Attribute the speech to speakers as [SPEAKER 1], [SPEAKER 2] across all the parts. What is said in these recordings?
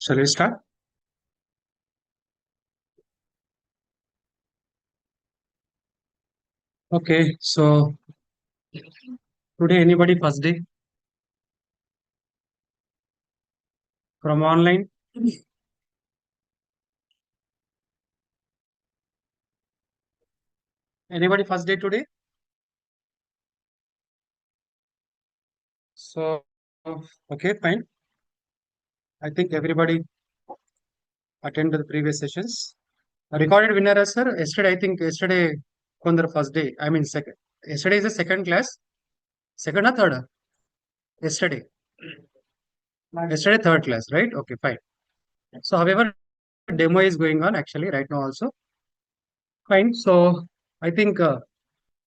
[SPEAKER 1] Shall we start? Okay, so today anybody first day from online? Anybody first day today? So, okay, fine. I think everybody attended the previous sessions. A recorded winner, sir. Yesterday, I think yesterday, Kondar first day. I mean, second. Yesterday is the second class. Second or third? Yesterday. Yesterday, third class, right? Okay, fine. So, however, demo is going on actually right now also. Fine. So, I think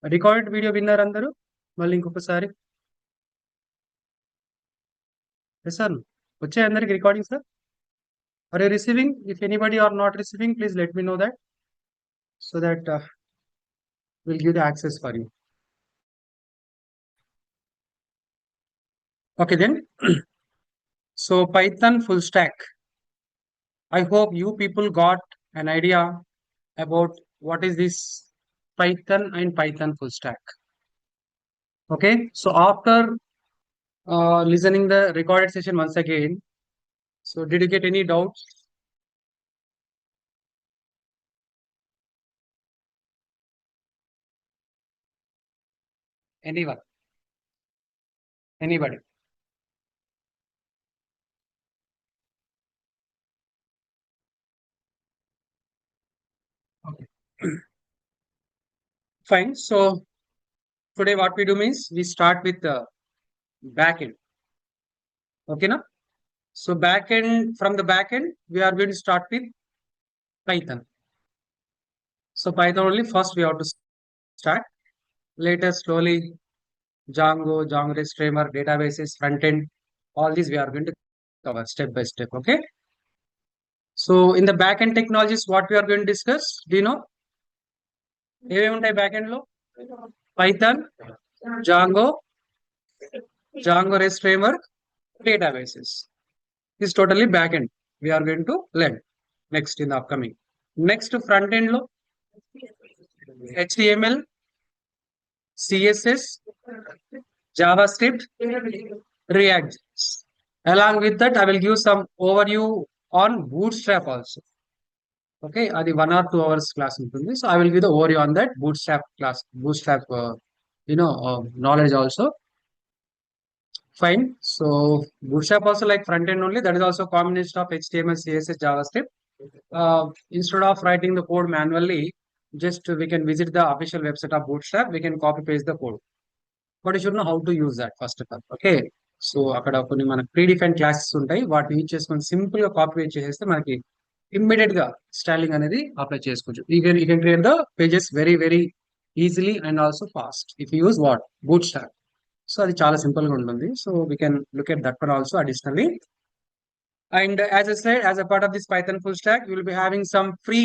[SPEAKER 1] recorded video winner అందరూ మళ్ళీ ఇంకొకసారి sir వచ్చాయి అందరికి recording sir are you receiving? If anybody are not receiving, please let me know that so that we'll give the access for you. Okay then. So Python full stack. I hope you people got an idea about what is this Python and Python full stack. Okay. So after listening the recorded session once again, so did you get any doubts? Anyone? Anybody? Okay. Fine. So today what we do means we start with the backend. Okay, now. So backend, from the backend, we are going to start with Python. So Python only first we have to start. Later slowly Django, Django REST framework, databases, front end, all these we are going to cover step by step. Okay. So in the backend technologies, what we are going to discuss, do you know? ఏమేమి ఉంటాయి backend లో? Python, Django, Django REST framework, databases. This is totally backend. We are going to learn next in the upcoming. Next front end lo HTML, CSS, JavaScript, React. Along with that, I will give some overview on Bootstrap also. Okay, అది 1 or 2 hours class ఉంటుంది. So I will give the overview on that Bootstrap class, Bootstrap, knowledge also. Fine. So Bootstrap also like front end only. That is also a combination of HTML, CSS, JavaScript. Instead of writing the code manually, just we can visit the official website of Bootstrap. We can copy paste the code. But you should know how to use that first of all. Okay. So అక్కడ కొన్ని మనకి predefine classes ఉంటాయి వాటిని use చేసుకొని simple గా copy చేసేస్తే మనకి immediate గా స్టైలింగ్ అనేది అప్లై చేసుకోవచ్చు. You can create the pages very very easily and also fast if use what boot stock. So అది చాలా సింపుల్ గా ఉంటుంది. So we can look at that one also additionally. And as a side as a part of this Python full stock you will be having some free,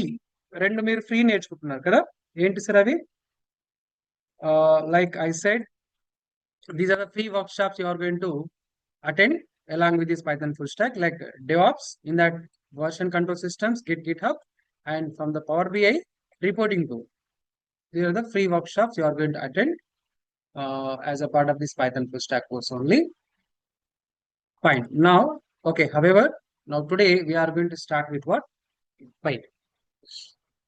[SPEAKER 1] రెండు మీరు free నేర్చుకుంటున్నారు కదా, ఏంటి sir అవి? Like I said, these are the free workshops you are going to attend along with this Python full stack, like DevOps, in that version control systems, GitHub, and from the Power BI reporting tool. These are the free workshops you are going to attend as a part of this Python full stack course only. Fine. Now, okay, however, now today we are going to start with what? Python.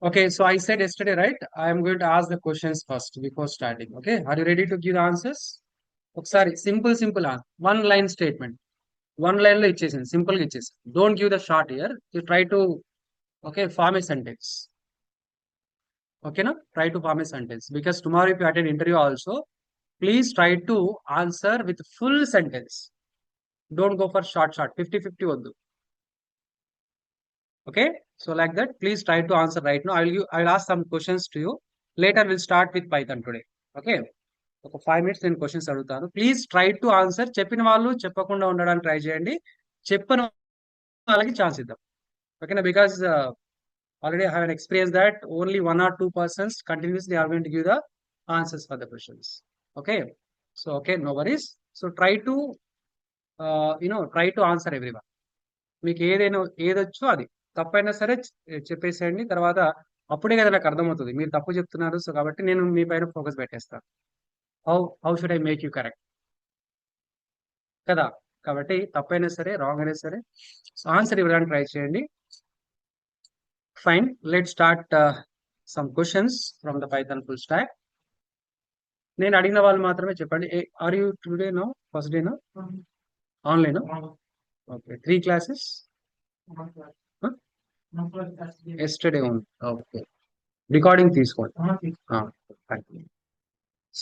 [SPEAKER 1] Okay, so I said yesterday, right? I am going to ask the questions first before starting. Okay, are you ready to give the answers? ఒకసారి simple one line statement, one line లో ఇచ్చేసింది, simple గా ఇచ్చేసి. Don't give the short year, you try to form a sentence. ఓకేనా? Try to form a sentence because tomorrow if you attend interview also, please try to answer with full sentence. Don't go for short 50-50 వద్దు. Okay, so like that, please try to answer right now. I will ask some questions to you. Later we'll start with Python today. Okay, ఒక 5 minutes నేను questions అడుగుతాను. Please try to answer. చెప్పిన వాళ్ళు చెప్పకుండా ఉండడానికి try చేయండి, చెప్పిన వాళ్ళకి ఛాన్స్ ఇద్దాం. ఓకేనా? Because already I have an experience that only 1 or 2 persons continuously are going to give the answers for the questions. Okay, so okay, no worries. So try to try to answer everyone. మీకు ఏదొచ్చో అది తప్పైనా సరే చెప్పేసేయండి. తర్వాత అప్పుడే కదా నాకు అర్థమవుతుంది మీరు తప్పు చెప్తున్నారు. సో కాబట్టి నేను మీ పైన ఫోకస్ పెట్టేస్తాను. How how should I make you correct కదా. కాబట్టి తప్పైనా సరే రాంగ్ అయినా సరే ఆన్సర్ ఇవ్వడానికి ట్రై చేయండి. Fine, let start some questions from the Python full stack. నేను అడిగిన వాళ్ళు మాత్రమే చెప్పండి. Are you today no first day no online? Okay, 3 classes yesterday only. Okay, recording తీసుకోండి.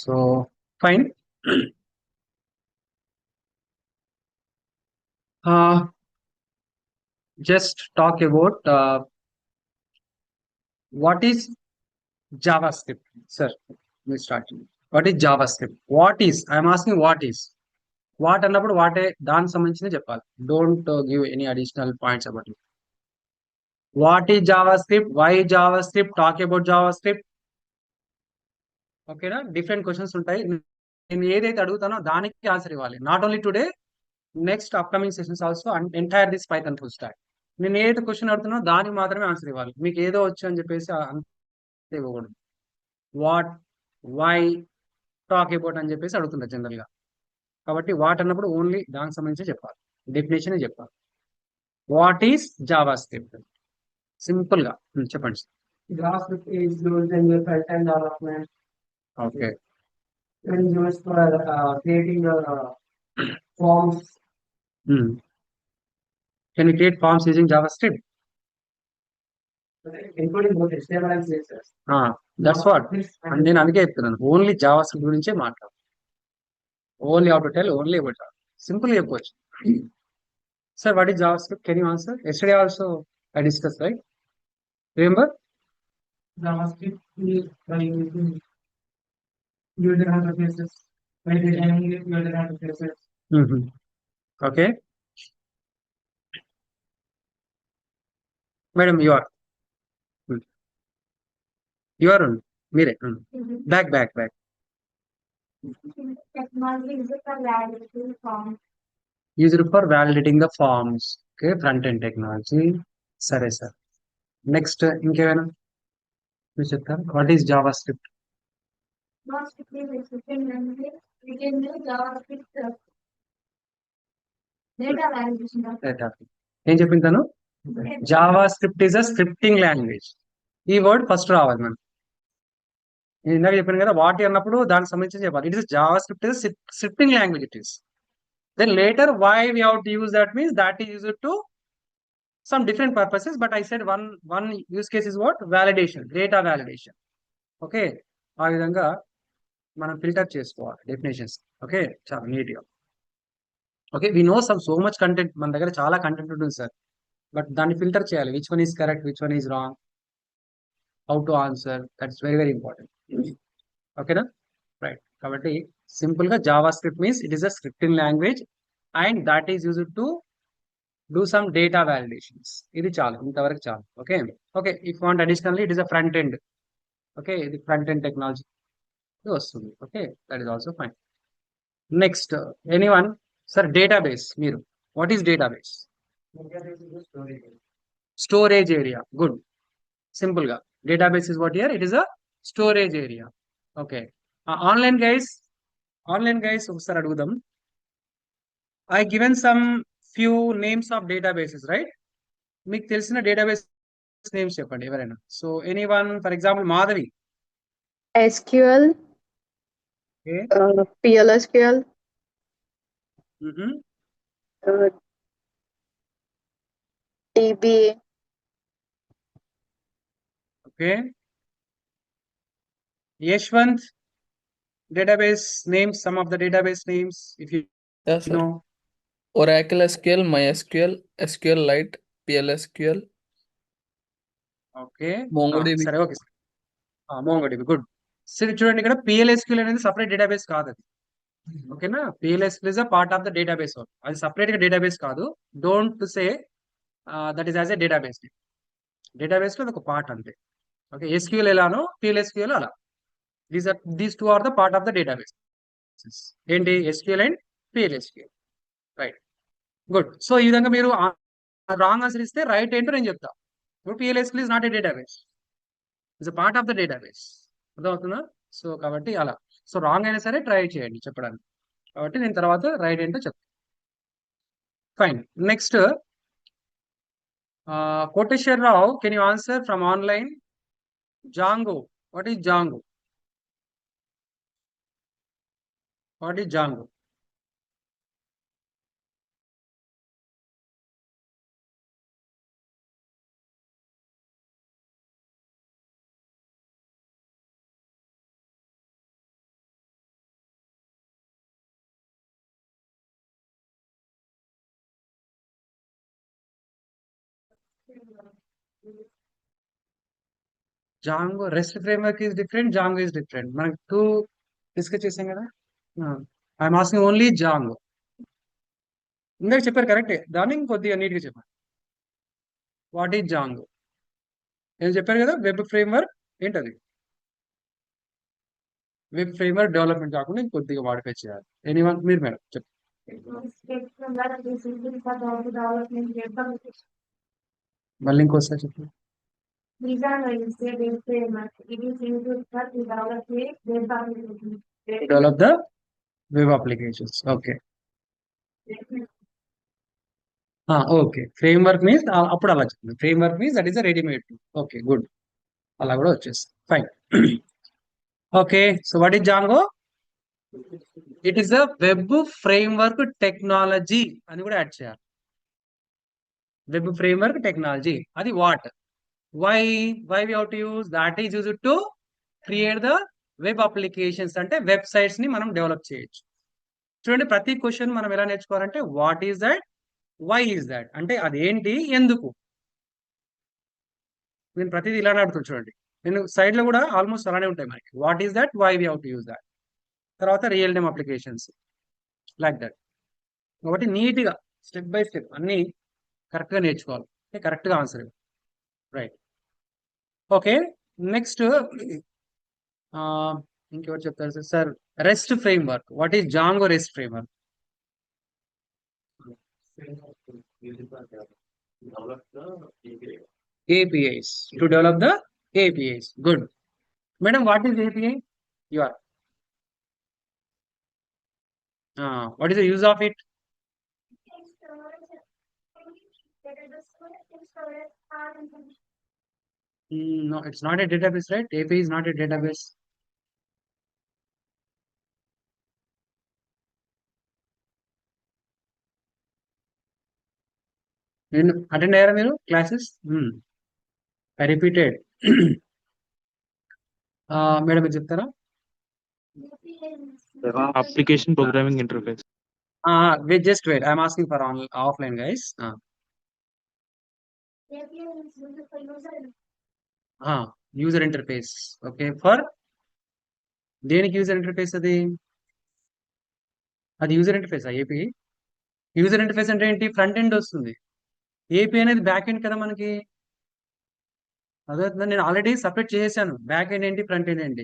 [SPEAKER 1] So fine. just talk about what is JavaScript. Sir, we start. What is JavaScript? What is? I am asking what is. What అన్నప్పుడు వాటే దానికి సంబంధించిన చెప్పాలి. Don't give any additional points about it. What is JavaScript? Why JavaScript? Talk about JavaScript. ఓకేనా? Different questions ఉంటాయి. నేను ఏదైతే అడుగుతానో దానికి ఆన్సర్ ఇవ్వాలి. Not only today, next upcoming sessions also entire this Python full stack. నేను ఏదైతే క్వశ్చన్ అడుగుతున్నా దానికి మాత్రమే ఆన్సర్ ఇవ్వాలి. మీకు ఏదో వచ్చు అని చెప్పేసి అంతే ఇవ్వకూడదు. వాట్, వై, టాక్ అబౌట్ అని చెప్పేసి అడుగుతుంటారు జనరల్ గా. కాబట్టి వాట్ అన్నప్పుడు ఓన్లీ దానికి సంబంధించి చెప్పాలి, డెఫినేషన్ చెప్పాలి. What is JavaScript? సింపుల్ గా చెప్పండి.
[SPEAKER 2] JavaScript is used in the front-end development.
[SPEAKER 1] Okay.
[SPEAKER 2] And used for creating forms.
[SPEAKER 1] Can you create forms using JavaScript?
[SPEAKER 2] Including both HTML and CSS.
[SPEAKER 1] That's what. And నేను అందుకే చెప్తున్నాను only JavaScript గురించే మాట్లాడు. Only how to tell only about simple చెప్పొచ్చు. Sir, what is JavaScript? Can you answer? Yesterday also I discussed, right? Remember?
[SPEAKER 2] JavaScript is by using user interfaces, by designing user interfaces.
[SPEAKER 1] Okay. Madam, you are. You are on. Mire. Back.
[SPEAKER 3] Technology used for validating forms.
[SPEAKER 1] Used for validating the forms. Okay, front-end technology. Sare sir. Next, ఇంకేమైనా మీరు చెప్తారు? What is JavaScript?
[SPEAKER 3] JavaScript is a scripting language. We can use JavaScript data validation.
[SPEAKER 1] ఏం చెప్పింది తను? JavaScript is a scripting language. ఈ word first రావాలి మనం. నేను ఇందాక చెప్పాను కదా వాటి అన్నప్పుడు దానికి సంబంధించి చెప్పాలి. It is JavaScript is a scripting language it is. Then later why we have to use that means that is used to some different purposes, but I said one use case is what? Validation, data validation. Okay, ఆ విధంగా మనం filter చేసుకోవాలి definitions. Okay, చాలా నీట్గా. Okay, we know so much content, మన దగ్గర చాలా content ఉంటుంది సార్, బట్ దాన్ని ఫిల్టర్ చేయాలి. Which one is correct, which one is wrong, how to answer, that's very important. ఓకేనా? రైట్. కాబట్టి సింపుల్ గా JavaScript means it is a scripting language and that is used to do some data validations. ఇది చాలు, ఇంతవరకు చాలు. Okay okay, if want additionally it is a front end. Okay, ఇది front end technology వస్తుంది. Okay, that is also fine. Next anyone? Sir database, మీరు what is database? Storage area. Good. Simple గా database is what here? It is a storage area. Okay, online guys ఒకసారి అడుగుదాం. I given some few names of databases, right? మీకు తెలిసిన database names చెప్పండి ఎవరైనా. So anyone, for example Madhavi.
[SPEAKER 4] SQL, PLSQL, DB.
[SPEAKER 1] Okay. Yashwant, database names, some of the database names, if you
[SPEAKER 5] Yes, sir.
[SPEAKER 1] know.
[SPEAKER 5] Oracle SQL, MySQL, SQLite, PLSQL.
[SPEAKER 1] Okay.
[SPEAKER 5] MongoDB.
[SPEAKER 1] సరే, okay sir. MongoDB, good. సరే చూడండి, ఇక్కడ PLSQL అనేది separate database కాదు అది. ఓకేనా? PLSQL is a part of the database. అది separate గా డేటాబేస్ కాదు. Don't say that is as a database. Database లో ఒక పార్ట్ అంతే. ఓకే, SQL ఎలానో PLSQL అలా. These two are the part of the database. ఏంటి? SQL and PLSQL. Right, good. So ఈ విధంగా మీరు రాంగ్ ఆన్సర్ ఇస్తే రైట్ ఏంటో నేను చెప్తా. ఇప్పుడు PLSQL is not a database. It's a part of the database. అర్థమవుతుందా? సో కాబట్టి అలా. సో రాంగ్ అయినా సరే ట్రై చేయండి చెప్పడానికి. కాబట్టి నేను తర్వాత రైట్ ఏంటో చెప్తాను. Fine. Next Koteswararao, can you answer from online? Django. What is Django? What is Django? Django REST framework is different. Django is different. మనకు టూ డిస్కస్ చేసాం కదా. I'm asking only Django. ఇందాక చెప్పారు కరెక్టే, దాన్ని ఇంకొద్దిగా నీట్గా చెప్పారు. What is Django? నేను చెప్పారు కదా వెబ్ ఫ్రేమ్వర్క్ ఏంటది? వెబ్ ఫ్రేమ్వర్క్ డెవలప్మెంట్ కాకుండా ఇంకొద్దిగా మాడిఫై చేయాలి. ఎనీవన్, మీరు మేడం చెప్పండి. మళ్ళీ ఇంకోసారి చెప్పండి. Develop the web applications. Okay okay. Framework means అప్పుడు అలా చెప్తుంది. Framework means that is a readymade. Okay good. అలా కూడా వచ్చేస్తుంది. Fine. Okay. So what is Django? It is a web framework technology అని కూడా యాడ్ చేయాలి. Web framework technology. అది what? Why we have to use that is used to create the web applications. అంటే websites ని మనం develop చేయొచ్చు. చూడండి, ప్రతి క్వశ్చన్ మనం ఎలా నేర్చుకోవాలంటే what is that, why is that, అంటే అదేంటి, ఎందుకు. నేను ప్రతిదీ ఇలానే అడుగుతాను చూడండి. నేను సైడ్ లో కూడా ఆల్మోస్ట్ అలానే ఉంటాయి మనకి. What is that, why we have to use that, తర్వాత real time applications like that. కాబట్టి నీట్గా స్టెప్ బై స్టెప్ అన్ని కరెక్ట్గా నేర్చుకోవాలి. కరెక్ట్గా ఆన్సర్. రైట్. ఓకే. నెక్స్ట్ ఇంకెవరు చెప్తారు sir? Sir rest framework. What is Django rest framework? APIs. To develop the APIs. Good. Madam, what is API? You are. What is the use of it? No, it's not a database, right? API is not a database. నేను attend అయ్యారా మీరు classes? I repeated. Madam మీరు చెప్తారా?
[SPEAKER 6] Application programming interface.
[SPEAKER 1] Just wait. I'm asking for offline, guys. User interface. Okay. For దేనికి user interface? అది user interface. API user interface అంటే ఏంటి? Front end వస్తుంది. API అనేది బ్యాక్ ఎండ్ కదా మనకి. అదే నేను ఆల్రెడీ సపరేట్ చేసేసాను. బ్యాక్ ఎండ్ ఏంటి, ఫ్రంట్ ఎండ్ ఏంటి.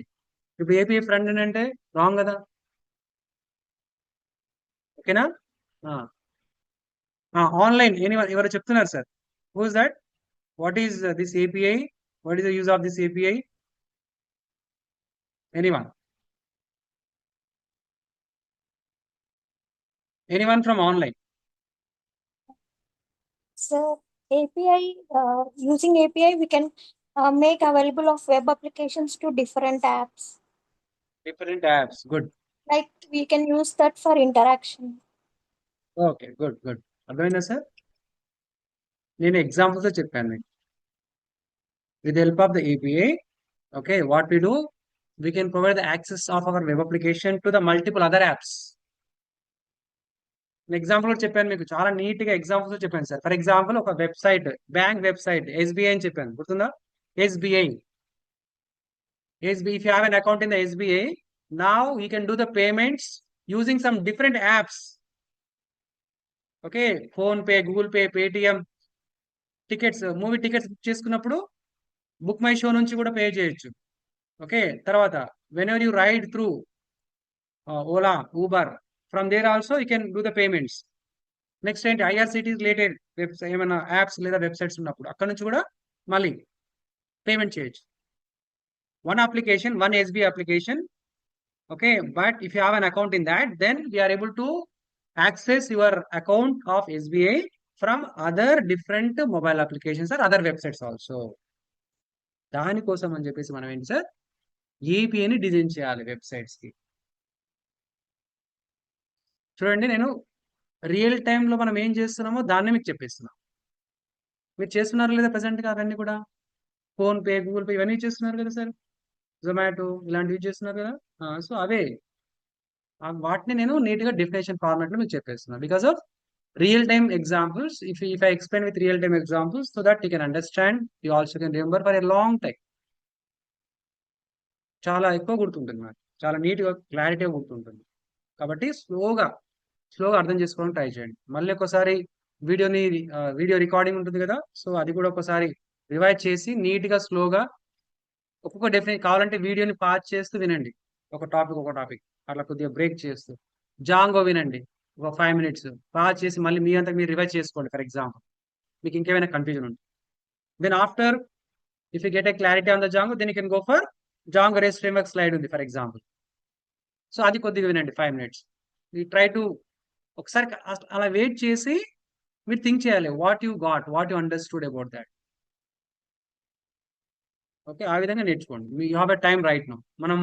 [SPEAKER 1] ఇప్పుడు API ఫ్రంట్ ఎండ్ అంటే రాంగ్ కదా. ఓకేనా? ఆన్లైన్ ఎవరు చెప్తున్నారు sir? Who is that? What is this API? What is the use of this API? Anyone? Anyone from online?
[SPEAKER 7] So API, using API, we can make available of web applications to different apps.
[SPEAKER 1] Different apps. Good.
[SPEAKER 7] Like we can use that for interaction.
[SPEAKER 1] Okay good good. అర్థమైందా sir? నేను examples చెప్పాను మీకు. With help of the API, okay, what we do, we can provide the access of our web application to the multiple other apps. Example కూడా చెప్పాను మీకు, చాలా neat గా examples చెప్పాను సార్. ఫర్ ఎగ్జాంపుల్ ఒక వెబ్సైట్, బ్యాంక్ వెబ్సైట్, SBI అని చెప్పాను, గుర్తుందా? SBI. If you have an account in the SBI, now you can do the payments using some different apps. Okay, phone pay, Google Pay, Paytm, tickets, movie tickets book చేసుకున్నప్పుడు book my show నుంచి కూడా pay చేయొచ్చు. Okay, తర్వాత whenever you ride through Ola, Uber, from there also you can do the payments. Next ఏంటి IRCTC related ఏమైనా apps లేదా websites ఉన్నప్పుడు అక్కడ నుంచి కూడా మళ్ళీ పేమెంట్ చేయొచ్చు. One application, one SBI application. Okay, but if you have an account in that, then we are able to access your account of SBI from other different mobile applications or other websites also. దానికోసం అని చెప్పేసి మనం ఏంటి sir, ఏపీఐని design చేయాలి websites కి. చూడండి, నేను రియల్ టైంలో మనం ఏం చేస్తున్నామో దాన్ని మీకు చెప్పేస్తున్నాం. మీరు చేస్తున్నారు లేదా ప్రెసెంట్గా అవన్నీ కూడా? ఫోన్పే, గూగుల్ పే ఇవన్నీ చేస్తున్నారు కదా సార్, జొమాటో ఇలాంటివి చేస్తున్నారు కదా. సో అవే వాటిని నేను నీట్గా డెఫినేషన్ ఫార్మాట్లో మీకు చెప్పేస్తున్నాను. Because of real time examples, if I explain with real time examples, so that you can understand, you also can remember for a long time. చాలా ఎక్కువ గుర్తుంటుంది నాకు, చాలా నీట్గా క్లారిటీగా గుర్తుంటుంది. కాబట్టి స్లోగా అర్థం చేసుకోవడానికి ట్రై చేయండి. మళ్ళీ ఒకసారి వీడియో రికార్డింగ్ ఉంటుంది కదా, సో అది కూడా ఒకసారి రివైజ్ చేసి నీట్గా స్లోగా ఒక్కొక్క డెఫినేషన్ కావాలంటే వీడియోని పాజ్ చేస్తూ వినండి. ఒక టాపిక్ అట్లా కొద్దిగా బ్రేక్ చేస్తూ జాంగో వినండి ఒక 5 minutes, పాజ్ చేసి మళ్ళీ మీ అంతా మీరు రివైజ్ చేసుకోండి. ఫర్ ఎగ్జాంపుల్ మీకు ఇంకేమైనా కన్ఫ్యూజన్ ఉంది, then after if you get a clarity on the Django, then you can go for Django rest framework slide ఉంది ఫర్ ఎగ్జాంపుల్. సో అది కొద్దిగా వినండి 5 minutes. యూ ట్రై టు ఒకసారి అలా వెయిట్ చేసి మీరు థింక్ చేయాలి, what you understood about that. Okay, ఆ విధంగా నేర్చుకోండి. You have a time right now. మనం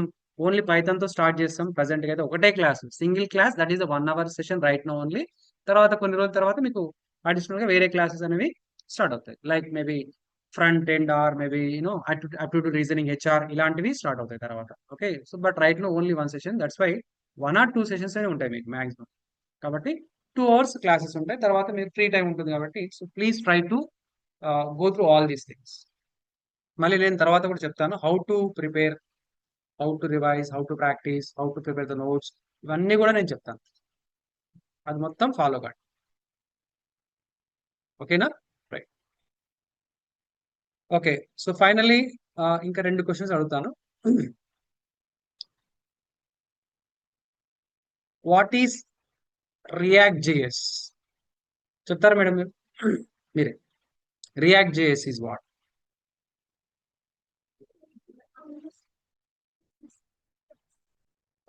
[SPEAKER 1] ఓన్లీ పైథాన్తో స్టార్ట్ చేస్తాం ప్రజెంట్గా అయితే, ఒకటే class, single class, that is 1 hour session right now only. తర్వాత కొన్ని రోజుల తర్వాత మీకు అడిషనల్గా వేరే క్లాసెస్ అనేవి స్టార్ట్ అవుతాయి, like maybe front end or maybe aptitude reasoning, HR ఇలాంటివి స్టార్ట్ అవుతాయి తర్వాత. Okay, so but right now only 1 session, that's why 1 or 2 sessions అనే ఉంటాయి మీకు మ్యాక్సిమం. కాబట్టి 2 hours క్లాసెస్ ఉంటాయి, తర్వాత మీరు ఫ్రీ టైం ఉంటుంది కాబట్టి. So please try to go through all these things. మళ్ళీ నేను తర్వాత కూడా చెప్తాను how to prepare, how to revise, how to practice, how to prepare the notes, ఇవన్నీ కూడా నేను చెప్తాను. అది మొత్తం ఫాలో కండి. ఓకేనా? రైట్. ఓకే, సో ఫైనల్లీ ఇంకా 2 questions అడుగుతాను. What is react JS? చెప్తారా మేడం మీరు? మీరే. React JS is what?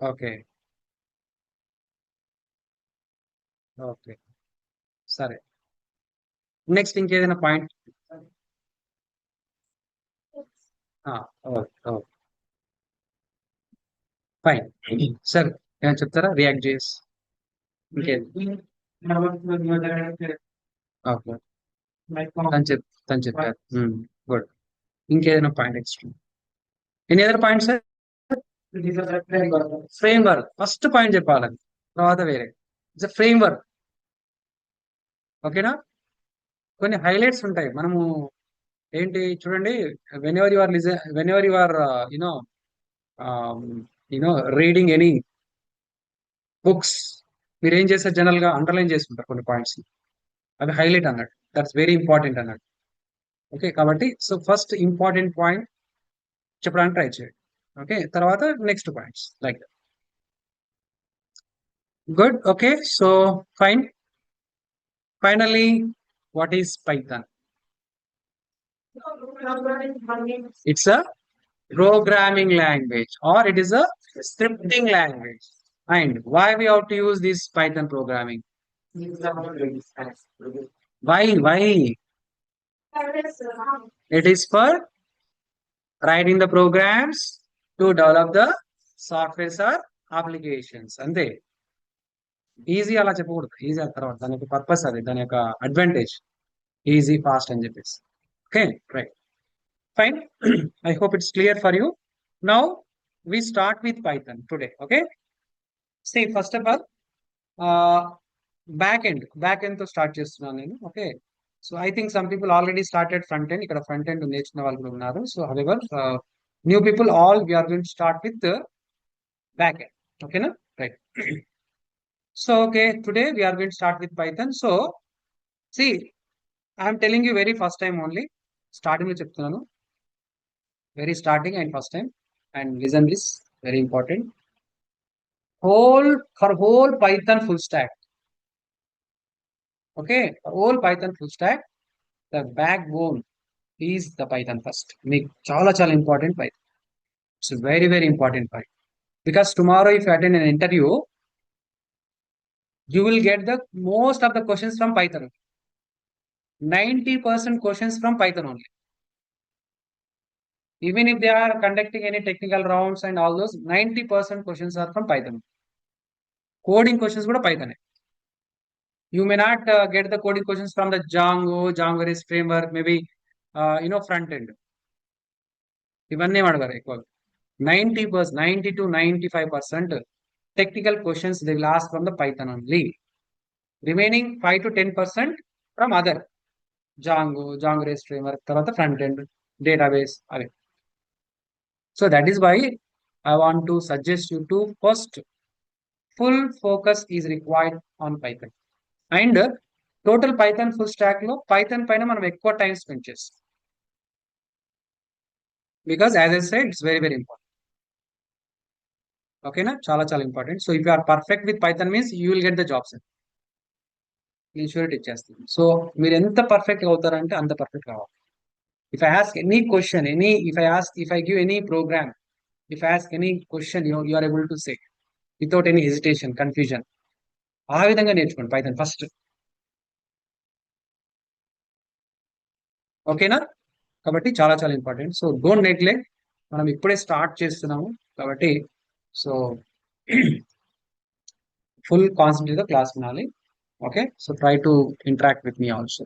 [SPEAKER 1] Okay, okay, సరే. నెక్స్ట్ ఇంకేదైనా పాయింట్? ఫైన్, సరే. ఏమైనా చెప్తారా రియాక్ట్ జేఎస్? ఇంకేది? ఓకే, తను చెప్పారు. గుడ్. ఇంకేదైనా point extra? Any other point sir? Framework first point చెప్పాలి, తర్వాత వేరే. It's framework. ఓకేనా? కొన్ని హైలైట్స్ ఉంటాయి. మనము ఏంటి చూడండి, whenever you are reading any books, మీరు ఏం చేస్తారు, జనరల్ గా అండర్లైన్ చేసుకుంటారు కొన్ని పాయింట్స్, అవి హైలైట్ అన్నట్టు. దట్స్ వెరీ ఇంపార్టెంట్ అన్నట్టు. ఓకే, కాబట్టి సో ఫస్ట్ ఇంపార్టెంట్ పాయింట్ చెప్పడానికి ట్రై చేయండి. ఓకే, తర్వాత next points like that. Good. Okay, so fine. Finally what is Python? It's a programming language or it is a scripting language. And why we have to use this Python programming? Why? It is for writing the programs to develop the softwares or applications. అంతే. Easy అలా చెప్పకూడదు, easy ఆ తర్వాత దాని యొక్క purpose, అది దాని యొక్క అడ్వాంటేజ్, ఈజీ ఫాస్ట్ అని చెప్పేసి. Okay, right. Fine. I hope it's clear for you. Now we start with Python today. Okay. See, first of all, back end to start చేస్తున్నాను నేను. Okay. So I think some people already started front end. ఇక్కడ front end నేర్చుకున్న వాళ్ళు కూడా ఉన్నారు. So however, new people, all we are going to start with the back end. Okay, na? Right. So okay, today we are going to start with Python. So see, I am telling you very first time only. Starting లో చెప్తున్నాను, very starting and first time, and listen this, very important. Whole Python full stock, Okay, the whole Python full stack, the backbone is the Python first. Make chala important Python. It's a very important Python. Because tomorrow if you attend an interview, you will get the most of the questions from Python. 90% questions from Python only. Even if they are conducting any technical rounds and all those, 90% questions are from Python. Coding questions కూడా Python. You may not get the coding questions from the Django REST framework, maybe front end. ఇవన్నీ అడగారు ఎక్కువగా 90%, 90 to 95% technical questions they will ask from the Python only. Remaining 5 to 10% from other Django REST framework, తర్వాత front end, database away. So that is why I want to suggest you to first full focus is required on Python. And total Python full stack లో Python పైన మనం ఎక్కువ time spend చేస్తాం. Because as I said, it's very important. ఓకేనా, చాలా important. So if you are perfect with Python means you will get the jobs. ఇన్షూరెట్ ఇచ్చేస్తుంది. So మీరు ఎంత పర్ఫెక్ట్ అవుతారంటే అంత పర్ఫెక్ట్ కావాలి. If I ask any question, if I give any program, if I ask any question you are able to say without any hesitation, confusion. ఆ విధంగా నేర్చుకోండి పైథాన్ ఫస్ట్. ఓకేనా, కాబట్టి చాలా ఇంపార్టెంట్. సో డోంట్ నెగ్లెక్ట్, మనం ఇప్పుడే start చేస్తున్నాము కాబట్టి so full concentrate the class finale. Okay, so try to interact with me also.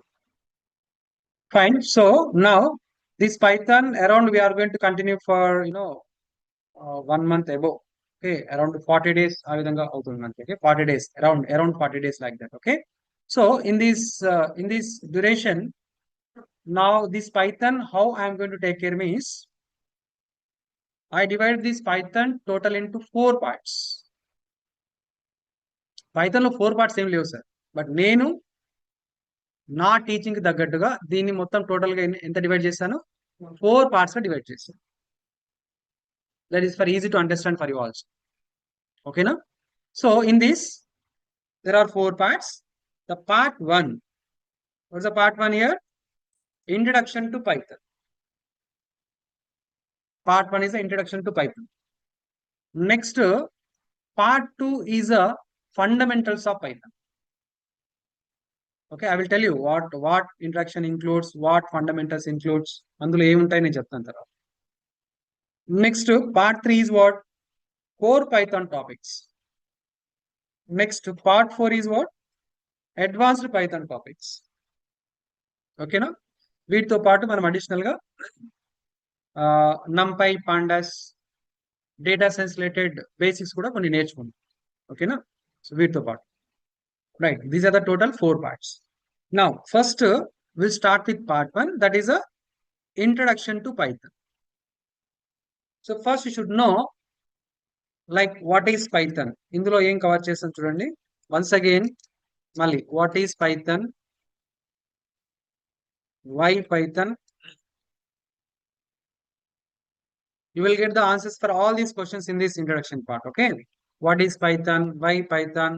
[SPEAKER 1] Fine. So now this Python around we are going to continue for 1 month above. Okay, around 40 days ఆ విధంగా అవుతుంది. Okay, 40 days, around 40 days like that. Okay, so in this duration, now this Python, how I am going to take care means I divide this Python total into 4 parts. పైథాన్లో 4 parts ఏం లేవు sir, but నేను నా టీచింగ్కి తగ్గట్టుగా దీన్ని మొత్తం టోటల్గా ఎంత divide చేశాను, 4 parts గా డివైడ్ చేశాను. That is for easy to understand for you also. ఓకేనా, so in this there are 4 parts. The part 1, what is the part 1 here? Introduction to Python. Part 1 is the introduction to Python. Next, part 2 is a fundamentals of Python. Okay, I will tell you what introduction includes, what fundamentals includes. అందులో ఏముంటాయి నేను చెప్తాను తర్వాత. Next, part 3 is what? Core Python topics. Next, part 4 is what? Advanced Python topics. ఓకేనా, వీటితో పాటు మనం additional గా NumPy, Pandas, data science related basics కూడా కొన్ని నేర్చుకుంటాం. ఓకేనా, సో వీటితో పాటు. Right, these are the total 4 parts. Now first we'll start with part 1, that is a introduction to Python. So first you should know like what is Python. ఇందులో ఏం cover చేస్తాం చూడండి. Once again మళ్ళీ what is Python, why Python. You will get the answers for all these questions in this introduction part. Okay, what is Python, why Python,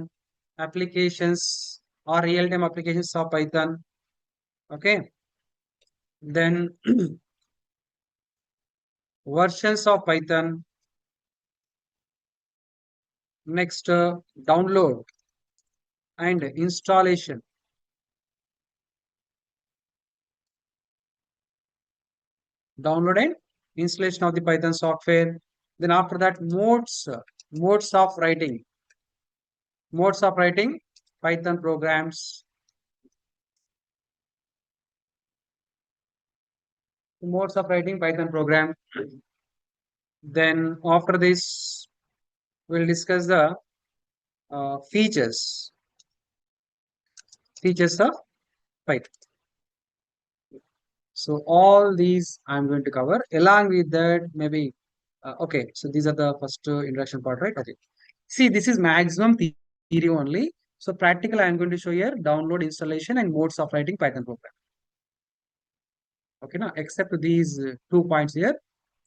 [SPEAKER 1] applications or real-time applications of Python. Okay, then versions of Python. Next, download and installation. Download and installation of the Python software. Then after that, modes of writing. Modes of writing Python programs. Modes of writing Python program. Then after this, we'll discuss the features of Python. So all these I'm going to cover. Along with that, maybe okay, so these are the first introduction part, right? Okay, see, this is maximum theory only. So practical I am going to show here download, installation and modes of writing Python program. Okay, now except these 2 points here,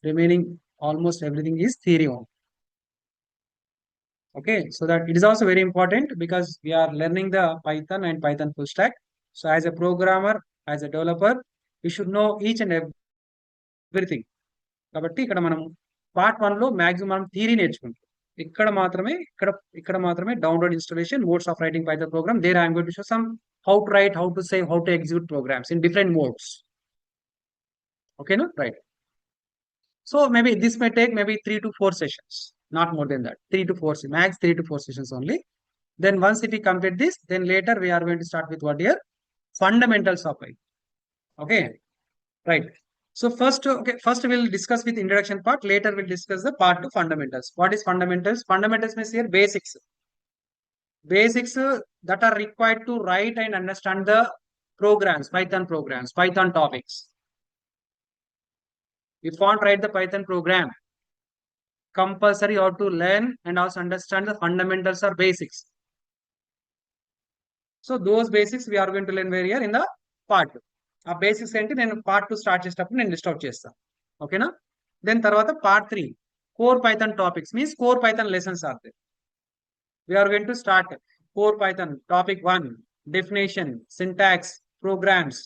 [SPEAKER 1] remaining almost everything is theory only. Okay, so that it is also very important because we are learning the Python and Python full stack. So as a programmer, as a developer, we should know each and everything. కాబట్టి ఇక్కడ మనం part 1 లో maximum theory నేర్చుకుంటాం. ఇక్కడ మాత్రమే download installation modes of writing Python program. There I am going to show some how to write, how to save, how to execute programs in different modes. ఓకేనా, right. So maybe this may take maybe 3 to 4 sessions, not more than that. 3 to 4, max 3 to 4 sessions only. Then once if we complete this, then later we are going to start with what here? Fundamentals of Python. Okay, right. So first we'll discuss with introduction part. Later we'll discuss the part 2 fundamentals. What is fundamentals? Fundamentals means here basics. Basics that are required to write and understand the programs, Python topics. If you want to write the Python program, compulsory you have to learn and also understand the fundamentals or basics. So those basics we are going to learn where here in the part 2. ఆ basics ఏంటి నేను part 2 start చేసేటప్పుడు నేను list out చేస్తాను. ఓకేనా, then తర్వాత part 3 core Python topics means core Python lessons are there. We are going to start core Python topic 1, definition, syntax, programs.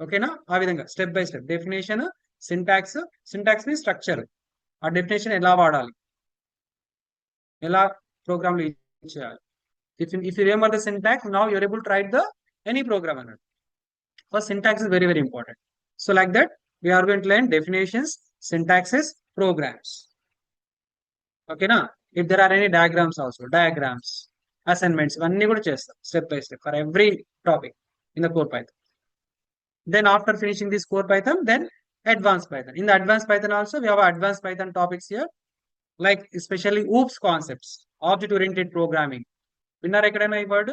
[SPEAKER 1] ఓకేనా, ఆ విధంగా step by step definition, syntax means structure, ఆ definition ఎలా వాడాలి, ఎలా ప్రోగ్రామ్ లో చేయాలి. If you remember the syntax, now you are able to write the any program on it. First, syntax is very important. So like that, we are going to learn definitions, syntaxes, programs. Okay na? If there are any diagrams also, assignments, అన్ని కూడా చేస్తాం step by step for every topic in the core Python. Then after finishing this core Python, then advanced Python. In the advanced Python also, we have advanced Python topics here, like especially OOPS concepts, object-oriented programming. Winner ekkadaina ee word?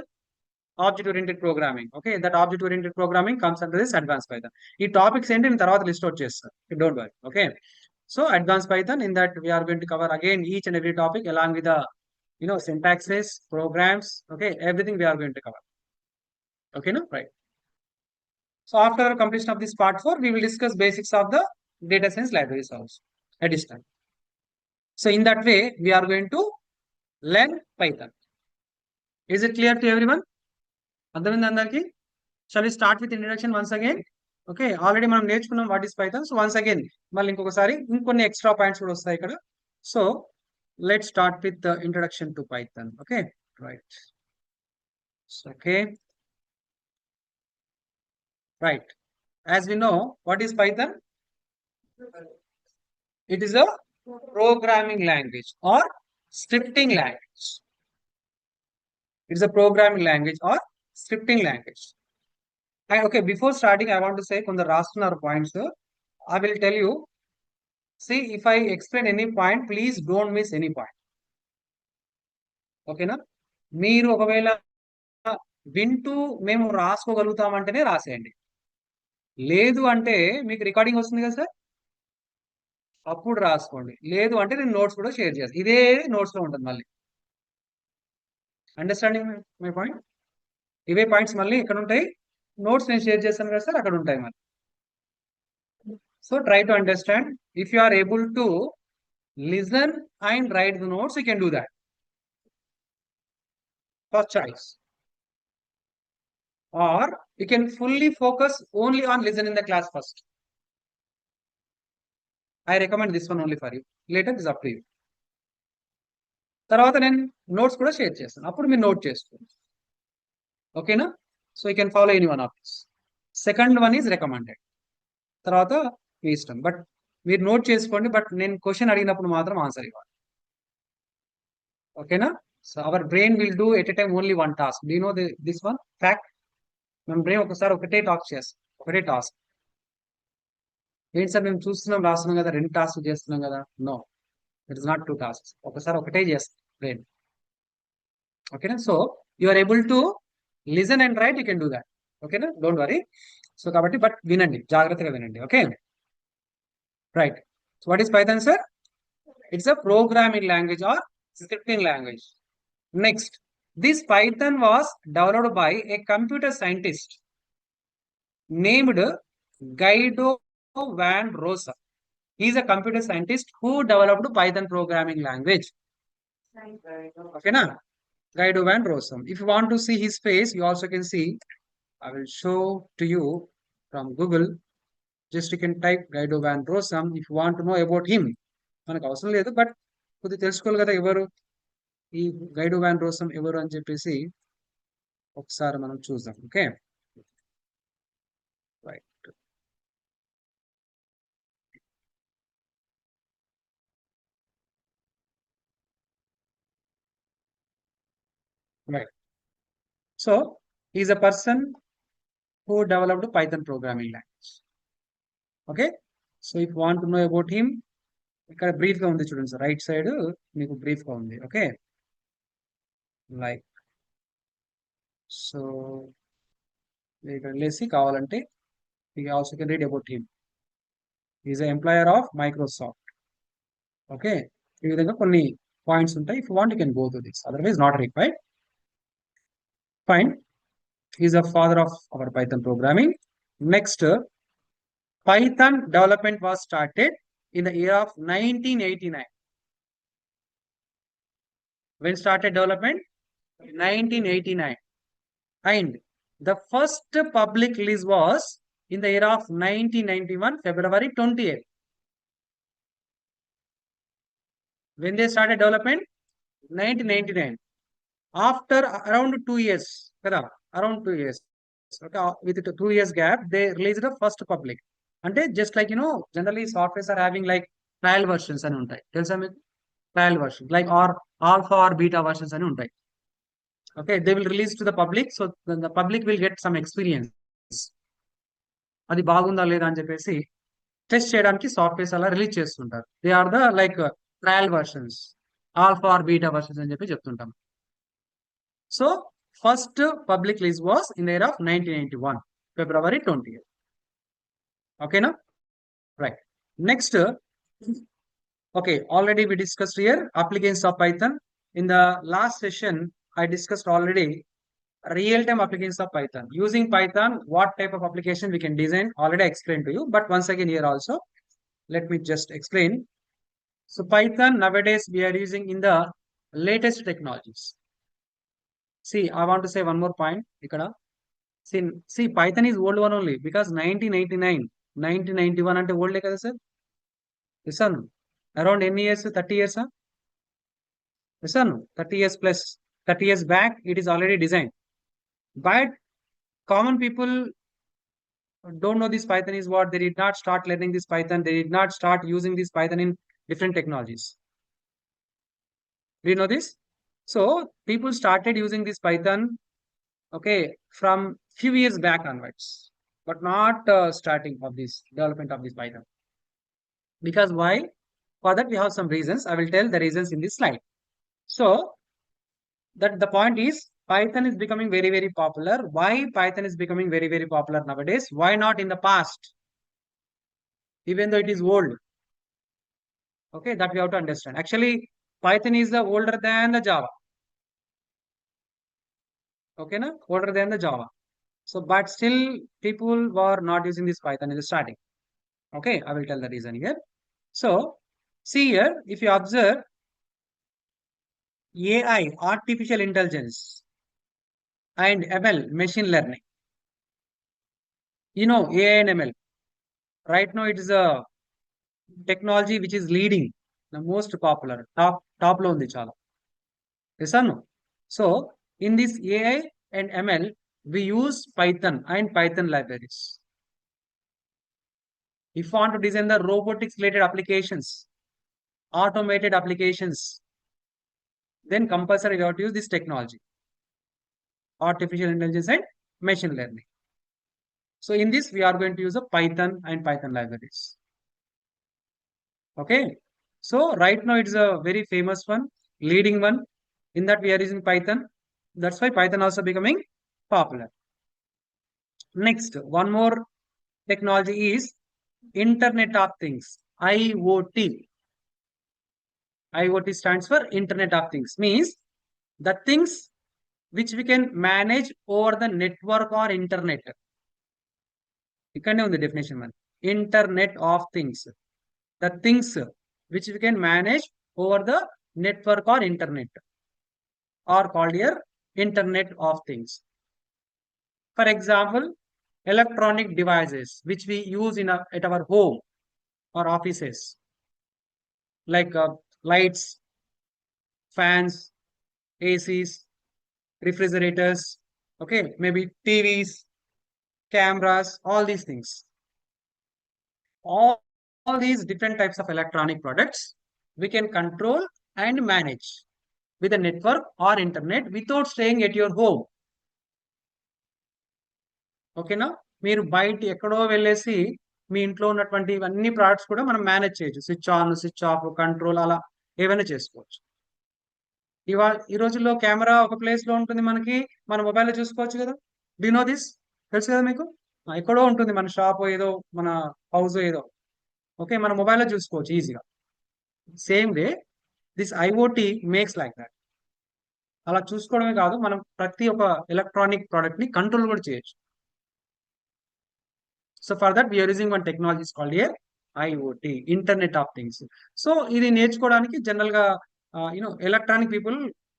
[SPEAKER 1] Object-oriented programming. Okay, that object-oriented programming comes under this advanced Python. ఈ topics ఏంటి నేను తర్వాత list out చేస్తాను, don't worry. Okay, so advanced Python, in that we are going to cover again each and every topic along with the syntaxes, programs. Okay, everything we are going to cover. Okay, no, right. So after completion of this part 4, we will discuss basics of the data science libraries also at this time. So in that way, we are going to learn Python. Is it clear to everyone? Shall we start with introduction once again? Okay, already మనం నేర్చుకున్నాం what is Python. So once again మళ్ళీ ఇంకొకసారి ఇంకొన్ని extra points కూడా వస్తాయి ఇక్కడ. So let's start with the introduction to Python. Okay, right. Okay, right. As we know, what is Python? It is a programming language or scripting language. It is a programming language or scripting language. Okay, before starting, I want to say from the raster points, I will tell you, see, if I explain any point, please don't miss any point. Okay, na? మీరు ఒకవేళ వింటూ మేము రాసుకోగలుగుతామంటేనే రాసేయండి, లేదు అంటే మీకు recording వస్తుంది కదా sir, అప్పుడు రాసుకోండి, లేదు అంటే నేను నోట్స్ కూడా షేర్ చేస్తాను, ఇదే నోట్స్ లో ఉంటుంది మళ్ళీ. Understanding my point? ఇవే పాయింట్స్ మళ్ళీ ఇక్కడ ఉంటాయి, నోట్స్ నేను షేర్ చేస్తాను కదా సార్, అక్కడ ఉంటాయి మళ్ళీ. So try to understand. If you are able to listen and write the notes, you can do that. First choice. Or you can fully focus only on listen in the class first. I recommend this one only for you. Later it is up to you. తర్వాత నేను notes కూడా share చేస్తాను, అప్పుడు మీరు note చేసుకోండి. ఓకేనా? So you can follow any one of this. Second one is recommended, తర్వాత మీ ఇష్టం, బట్ మీరు నోట్ చేసుకోండి. బట్ నేను క్వశ్చన్ అడిగినప్పుడు మాత్రం ఆన్సర్ ఇవ్వాలి. ఓకేనా? So our brain will do at a time only one task. Do you know this one fact? మన బ్రెయిన్ ఒకసారి ఒకటే టాస్క్. ఏంటి సార్ మేము చూస్తున్నాం రాస్తున్నాం కదా, 2 టాస్క్ చేస్తున్నాం కదా? No, it is not 2 tasks. ఒకసారి ఒకటే చేస్తాం బ్రెయిన్. ఓకేనా? So you are able to listen and write, you can do that. ఓకేనా? Don't worry. సో కాబట్టి బట్ వినండి, జాగ్రత్తగా వినండి. Okay, right. So what is Python sir? It's a programming language or scripting language. Next, this Python was developed by a computer scientist named Guido van Rossum He is a computer scientist who developed Python programming language. Okay, na? Guido van Rossum. If you want to see his face, you also can see. I will show to you from Google. Just you can type Guido van Rossum if you want to know about him. మనకు అవసరం లేదు but కొద్దిగా తెలుసుకోవాలి కదా ఎవరు ఈ Guido van రోసమ్ ఎవరు అని చెప్పేసి ఒకసారి మనం చూద్దాం. Okay, right. Right. So is a person who developed Python programming language. Okay, so if you want to know about him, ఇక్కడ బ్రీఫ్ గా ఉంది చూడండి సార్, రైట్ సైడ్ మీకు బ్రీఫ్ గా ఉంది. ఓకే, లైక్ సో ఇక్కడ వెళ్ళేసి కావాలంటే you also can read about him. Is employer of Microsoft. Okay, ఈ విధంగా కొన్ని పాయింట్స్ ఉంటాయి. If you want you can go to this, otherwise not required. Fine. He is a father of our Python programming. Next, Python development was started in the year of 1989. When started development? 1989. And the first public release was in the year of 1991, February 28th. When they started development? 1999. After around 2 years, around 2 years, okay, with 2 years gap, they released the first public. అంటే just like generally softwares are having like trial versions అని ఉంటాయి, తెలుసా మీకు? Trial version like or alpha or beta versions అని ఉంటాయి. Okay, they will release to the public, so the public will get some experience. అది బాగుందా లేదా అని చెప్పేసి టెస్ట్ చేయడానికి సాఫ్ట్వేర్స్ అలా రిలీజ్ చేస్తుంటారు. They are the like trial versions, alpha or beta versions అని చెప్పి చెప్తుంటాం. So first public release was in the year of 1991, February 20th. Okay, now? Right. Next, okay, already we discussed here applications of Python. In the last session, I discussed already real-time applications of Python. Using Python, what type of application we can design, already I explained to you. But once again here also, let me just explain. So Python nowadays we are using in the latest technologies. See, I want to say one more point. See, Python is old one only because 1989, 1991 ante old kada sir? Yes sir. Around any years? 30 years? Yes sir. 30 years plus. 30 years back, it is already designed. But common people don't know this Python is what. They did not start learning this Python. They did not start using this Python in different technologies. Do you know this? So people started using this Python, okay, from few years back onwards, but not starting of this development of this Python. Because why? For that we have some reasons. I will tell the reasons in this slide. So that the point is Python is becoming very, very popular. Why Python is becoming very, very popular nowadays? Why not in the past? Even though it is old. Okay, that we have to understand. Actually, Python is the older than the Java. Okay, na? Older than the Java. So, but still people were not using this Python in the starting. Okay, I will tell the reason here. So, see here, if you observe AI, artificial intelligence, and ML, machine learning. You know, AI and ML. Right now, it is a technology which is leading, the most popular, top lo undi chala. Yes or no? So, in this AI and ML, we use Python and Python libraries. If you want to design the robotics related applications, automated applications, then compulsory you have to use this technology, artificial intelligence and machine learning. So in this, we are going to use a Python and Python libraries. Okay. So right now it's a very famous one, leading one. In that we are using Python. That's why Python also becoming popular. Next, one more technology is Internet of Things, IoT. IoT stands for Internet of Things, means the things which we can manage over the network or internet. You can know the definition one. Internet of Things. the things which we can manage over the network or internet are called here Internet of Things. For example, electronic devices which we use at our home or offices, like lights, fans, ACs, refrigerators, okay, maybe TVs, cameras, all these things. All these different types of electronic products we can control and manage with a network or internet without staying at your home. ఓకేనా? మీరు బయట ఎక్కడో వెళ్ళేసి మీ ఇంట్లో ఉన్నటువంటి ఇవన్నీ products కూడా మనం మేనేజ్ చేయొచ్చు. Switch on, switch off, control అలా ఏవైనా చేసుకోవచ్చు. ఈ రోజుల్లో కెమెరా ఒక ప్లేస్ లో ఉంటుంది, మనకి మన మొబైల్లో చూసుకోవచ్చు కదా. Do know this? తెలుసు కదా మీకు? ఎక్కడో ఉంటుంది మన షాప్ ఏదో, మన హౌస్ ఏదో. ఓకే, మన మొబైల్లో చూసుకోవచ్చు ఈజీగా. Same way this IoT makes like that. అలా చూసుకోవడమే కాదు, మనం ప్రతి ఒక్క ఎలక్ట్రానిక్ ప్రోడక్ట్ ని కంట్రోల్ కూడా చేయొచ్చు. So for that we are using one technology is called here IoT, Internet of Things. So ఇది నేర్చుకోవడానికి జనరల్ గా ఎలక్ట్రానిక్ పీపుల్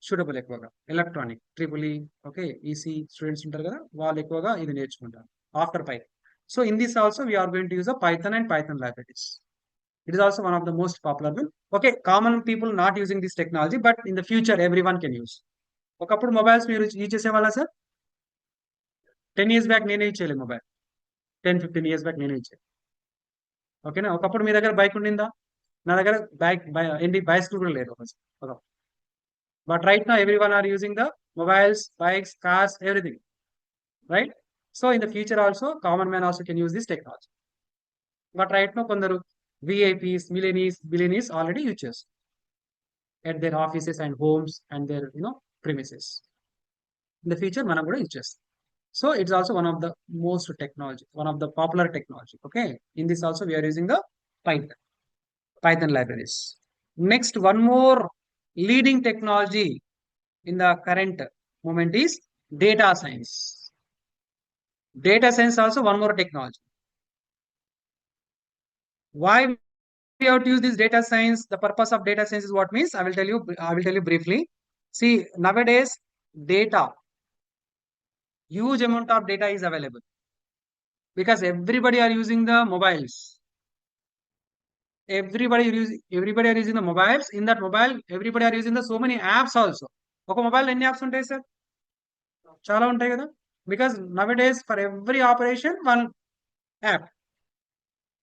[SPEAKER 1] సూటబుల్, ఎక్కువగా electronic triple okay EC students ఉంటారు కదా, వాళ్ళు ఎక్కువగా ఇది నేర్చుకుంటారు after Python. So in this also we are going to use a Python and Python libraries. It is also one of the most popular one. Okay, common people not using this technology, but in the future everyone can use. ఒకప్పుడు mobiles మీరు use చేసేవాళ్ళ sir? 10 years back నేనే use చేయలేదు mobile. 10-15 years back నేను ఇచ్చాను. ఓకేనా? ఒకప్పుడు మీ దగ్గర bike ఉండిందా? నా దగ్గర బైసికల్ కూడా లేదు. But right now everyone are using the mobiles, bikes, cars, everything, right? So in the future also common man also can use this technology. But right now కొందరు విఐపీస్, బిలియనీస్ ఆల్రెడీ యూజ్ చేస్తారు at their offices and homes and their premises. In the future మనం కూడా use చేస్తాం. So it's also one of the most technology, one of the popular technology. Okay, in this also we are using the Python libraries. Next, one more leading technology in the current moment is data science. Data science also one more technology. Why we have to use this data science? The purpose of data science is what means? I will tell you briefly. See, nowadays data, huge amount of data is available because everybody are using the mobiles. Everybody are using the mobiles. In that mobile, everybody are using the so many apps also. ఒక mobile ఎన్ని apps ఉంటాయి sir? చాలా ఉంటాయి కదా. Because nowadays for every operation one app,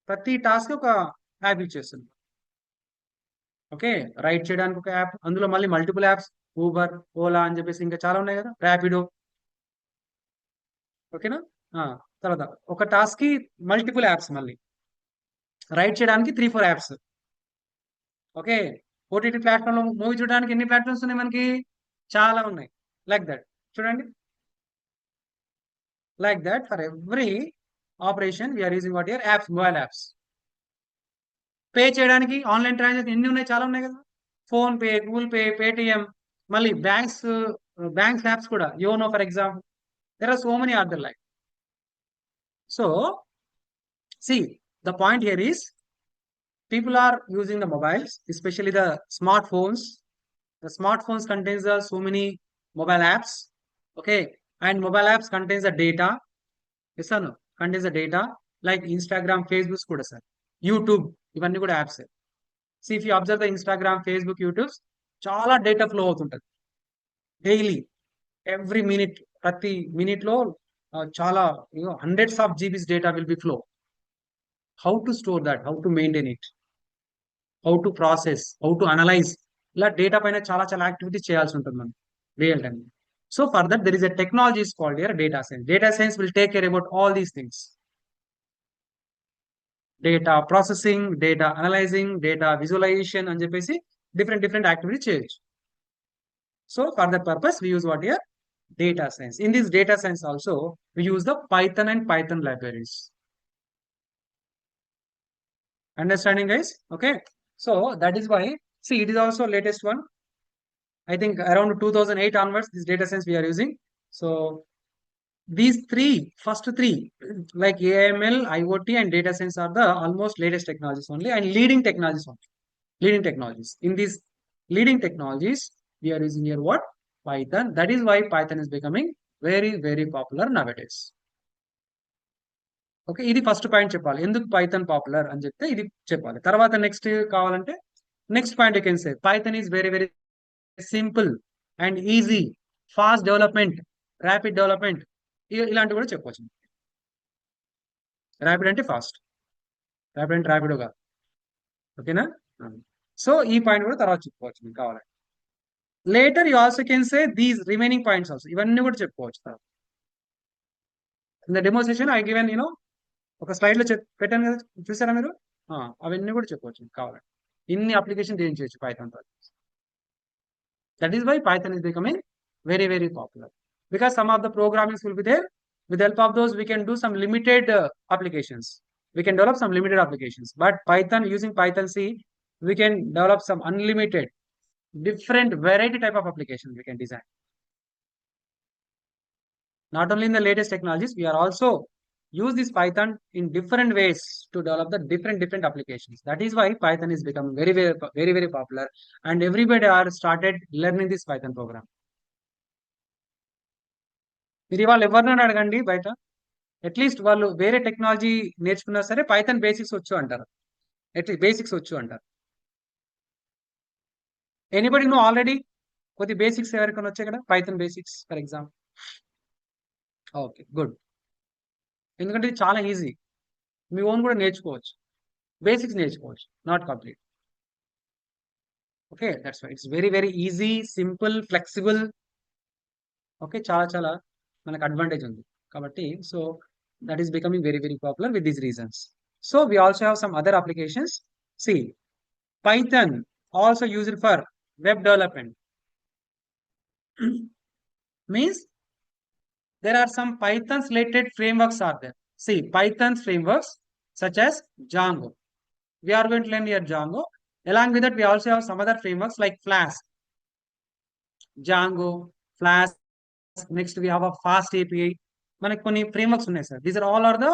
[SPEAKER 1] ప్రతి task ఒక app use చేస్తుంది. Okay, ride చేయడానికి ఒక యాప్, అందులో మళ్ళీ మల్టిపుల్ యాప్స్, ఊబర్, ఓలా అని చెప్పేసి ఇంకా చాలా ఉన్నాయి కదా, ర్యాపిడో. ఓకేనా? తర్వాత ఒక టాస్క్ కి మల్టిపుల్ యాప్స్, మళ్ళీ రైడ్ చేయడానికి 3-4 యాప్స్. ఓకే, ఓటీటీ ప్లాట్ఫామ్ లో మూవీ చూడడానికి ఎన్ని ప్లాట్ఫామ్స్ ఉన్నాయి మనకి? చాలా ఉన్నాయి. లైక్ దట్ చూడండి, like that for every operation we are using what here apps, mobile apps. Pay చేయడానికి ఆన్లైన్ ట్రాన్సాక్షన్ ఎన్ని ఉన్నాయి? చాలా ఉన్నాయి కదా. PhonePe, Google Pay, Paytm, మళ్ళీ బ్యాంక్స్ యాప్స్ కూడా, YONO for example. There are so many other like. So, see, the point here is people are using the mobiles, especially the smartphones. The smartphones contains so many mobile apps. Okay, and mobile apps contains the data. Yes or no? Contains the data like Instagram, Facebook, kuda sir. YouTube, ivanni kuda apps. See, if you observe the Instagram, Facebook, YouTube, chala data flow avutuntadi daily, every minute. ప్రతి minute లో చాలా hundreds of GBs data will be flow. How to store that? How to maintain it? How to process? How to analyze? ఇలా data పైన చాలా activity చేయాల్సి ఉంటుంది మనం real time. So for that there is a technology is called here data science. Data science will take care about all these things. Data processing, data analyzing, data visualization అని చెప్పేసి different activities చేయొచ్చు. So for that purpose we use what here? Data science. In this data science also we use the Python and Python libraries. Understanding, guys? Okay, so that is why, see, it is also latest one. I think around 2008 onwards this data science we are using. So these first three, like AML, IoT, and data science are the almost latest technologies only and leading technologies only. Leading technologies. In these leading technologies, we are using here what? Python. That is why Python is becoming very, very popular nowadays. Okay, ఇది first point చెప్పాలి. ఎందుకు Python popular అని చెప్తే ఇది చెప్పాలి. తర్వాత next కావాలంటే next point you can say Python is very very simple and easy, fast development, rapid development, ఇలాంటివి కూడా చెప్పవచ్చు. ర్యాపిడ్ అంటే ఫాస్ట్, ర్యాపిడ్ అంటే ర్యాపిడోగా. ఓకేనా? సో ఈ పాయింట్ కూడా తర్వాత చెప్పుకోవచ్చు మీకు కావాలంటే. Later you also can say these remaining points also, ఇవన్నీ కూడా చెప్పుకోవచ్చు తర్వాత. In the demo session I given ఒక స్లైడ్ లో పెట్టాను కదా, చూసారా మీరు? అవన్నీ కూడా చెప్పవచ్చు కావాలంటే. ఇన్ని అప్లికేషన్ చేంజ్ చేయొచ్చు పైథాన్ తో. That is why Python is becoming very very popular, because some of the programmings will be there. With the help of those, we can do some limited applications. We can develop some limited applications. But Python, using Python C, we can develop some unlimited, different variety type of applications we can design. Not only in the latest technologies, we are also use this Python in different ways to develop the different applications. That is why Python is becoming very very popular, and everybody are started learning this Python program. మీరు ఇవాళ ఎవరినైనా అడగండి బయట, at least వాళ్ళు వేరే technology నేర్చుకున్నా సరే Python basics వచ్చు అంటారు, అట్లీస్ట్ బేసిక్స్ వచ్చు అంటారు. ఎనీబడి నో ఆల్రెడీ కొద్ది బేసిక్స్ ఎవరికైనా వచ్చాయి కదా, Python basics for example? Okay, good. ఎందుకంటే ఇది చాలా ఈజీ, మీ ఓన్ కూడా నేర్చుకోవచ్చు, బేసిక్స్ నేర్చుకోవచ్చు, not complete. Okay, that's why it's very very easy, simple, flexible. Okay, చాలా చాలా మనకు అడ్వాంటేజ్ ఉంది కాబట్టి. So that is becoming very very popular with these reasons. So we also have some other applications. C, Python also used for web development. Means there are some Python related frameworks are there. See, Python's frameworks such as Django. We are going to learn here Django. Along with that, we also have some other frameworks like Flask, Django, Flask. Next, we have a Fast API. మనకి కొన్ని frameworks ఉన్నాయి sir. These are all are the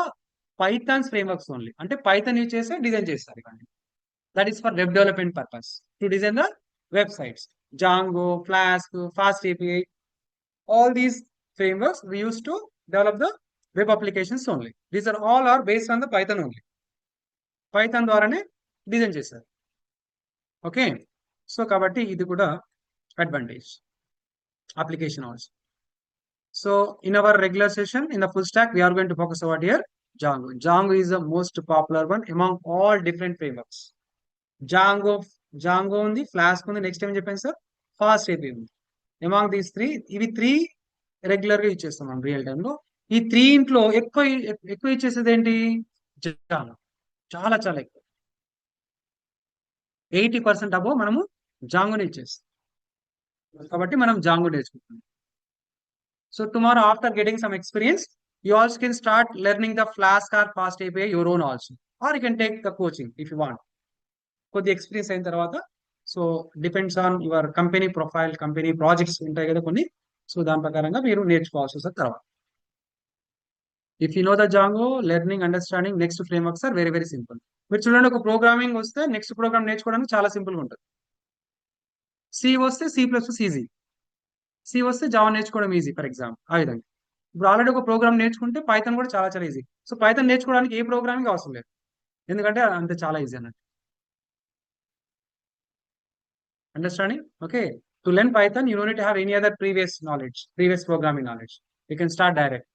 [SPEAKER 1] Pythons frameworks only. అంటే Python use చేసి design చేస్తారు ఇవన్నీ. That is for web development purpose, to design the websites. Django, Flask, Fast API, all these frameworks we use to develop the web applications only. These are all are based on the Python only. Python ద్వారానే design చేశారు. Okay, so కాబట్టి ఇది కూడా advantage application also. So in our regular session in the full stock we are going to focus over here Django. Django is the most popular one among all different frameworks. Django ఉంది, Flask ఉంది, next ఏం చెప్పాను sir, fast API ఉంది. among these three, ఇవి 3 regular గా use చేస్తాం మనం real time లో. ఈ 3 ఇంట్లో ఎక్కువ యూజ్ చేసేది ఏంటి, జాంగో. చాలా చాలా ఎక్కువ, 80% అబో మనము జాంగోని యూజ్ చేస్తాం. కాబట్టి మనం జాంగో నేర్చుకుంటాం. So tomorrow after getting some experience, you also can start learning the Flask or fast API your own also, or you can take the coaching if you want. కొద్ది experience అయిన తర్వాత, so depends on your company profile, company projects ఉంటాయి కదా కొన్ని, so దాని ప్రకారంగా మీరు నేర్చుకోవాల్సి వస్తుంది తర్వాత. If you know the Django, learning, understanding next frameworks are very very simple. మీరు చూడండి, ఒక ప్రోగ్రామింగ్ వస్తే నెక్స్ట్ ప్రోగ్రామ్ నేర్చుకోవడానికి చాలా సింపుల్గా ఉంటుంది. సి వస్తే C++ ఈజీ, సి వస్తే జావా నేర్చుకోవడం ఈజీ ఫర్ ఎగ్జాంపుల్. ఆ విధంగా ఇప్పుడు ఆల్రెడీ ఒక ప్రోగ్రామ్ నేర్చుకుంటే పైథాన్ కూడా చాలా చాలా ఈజీ. సో పైథాన్ నేర్చుకోవడానికి ఏ ప్రోగ్రామింగ్ అవసరం లేదు, ఎందుకంటే అంతే చాలా ఈజీ అన్నట్టు. Understanding? Okay, to learn Python, you don't need to have any other previous programming knowledge. You can start direct.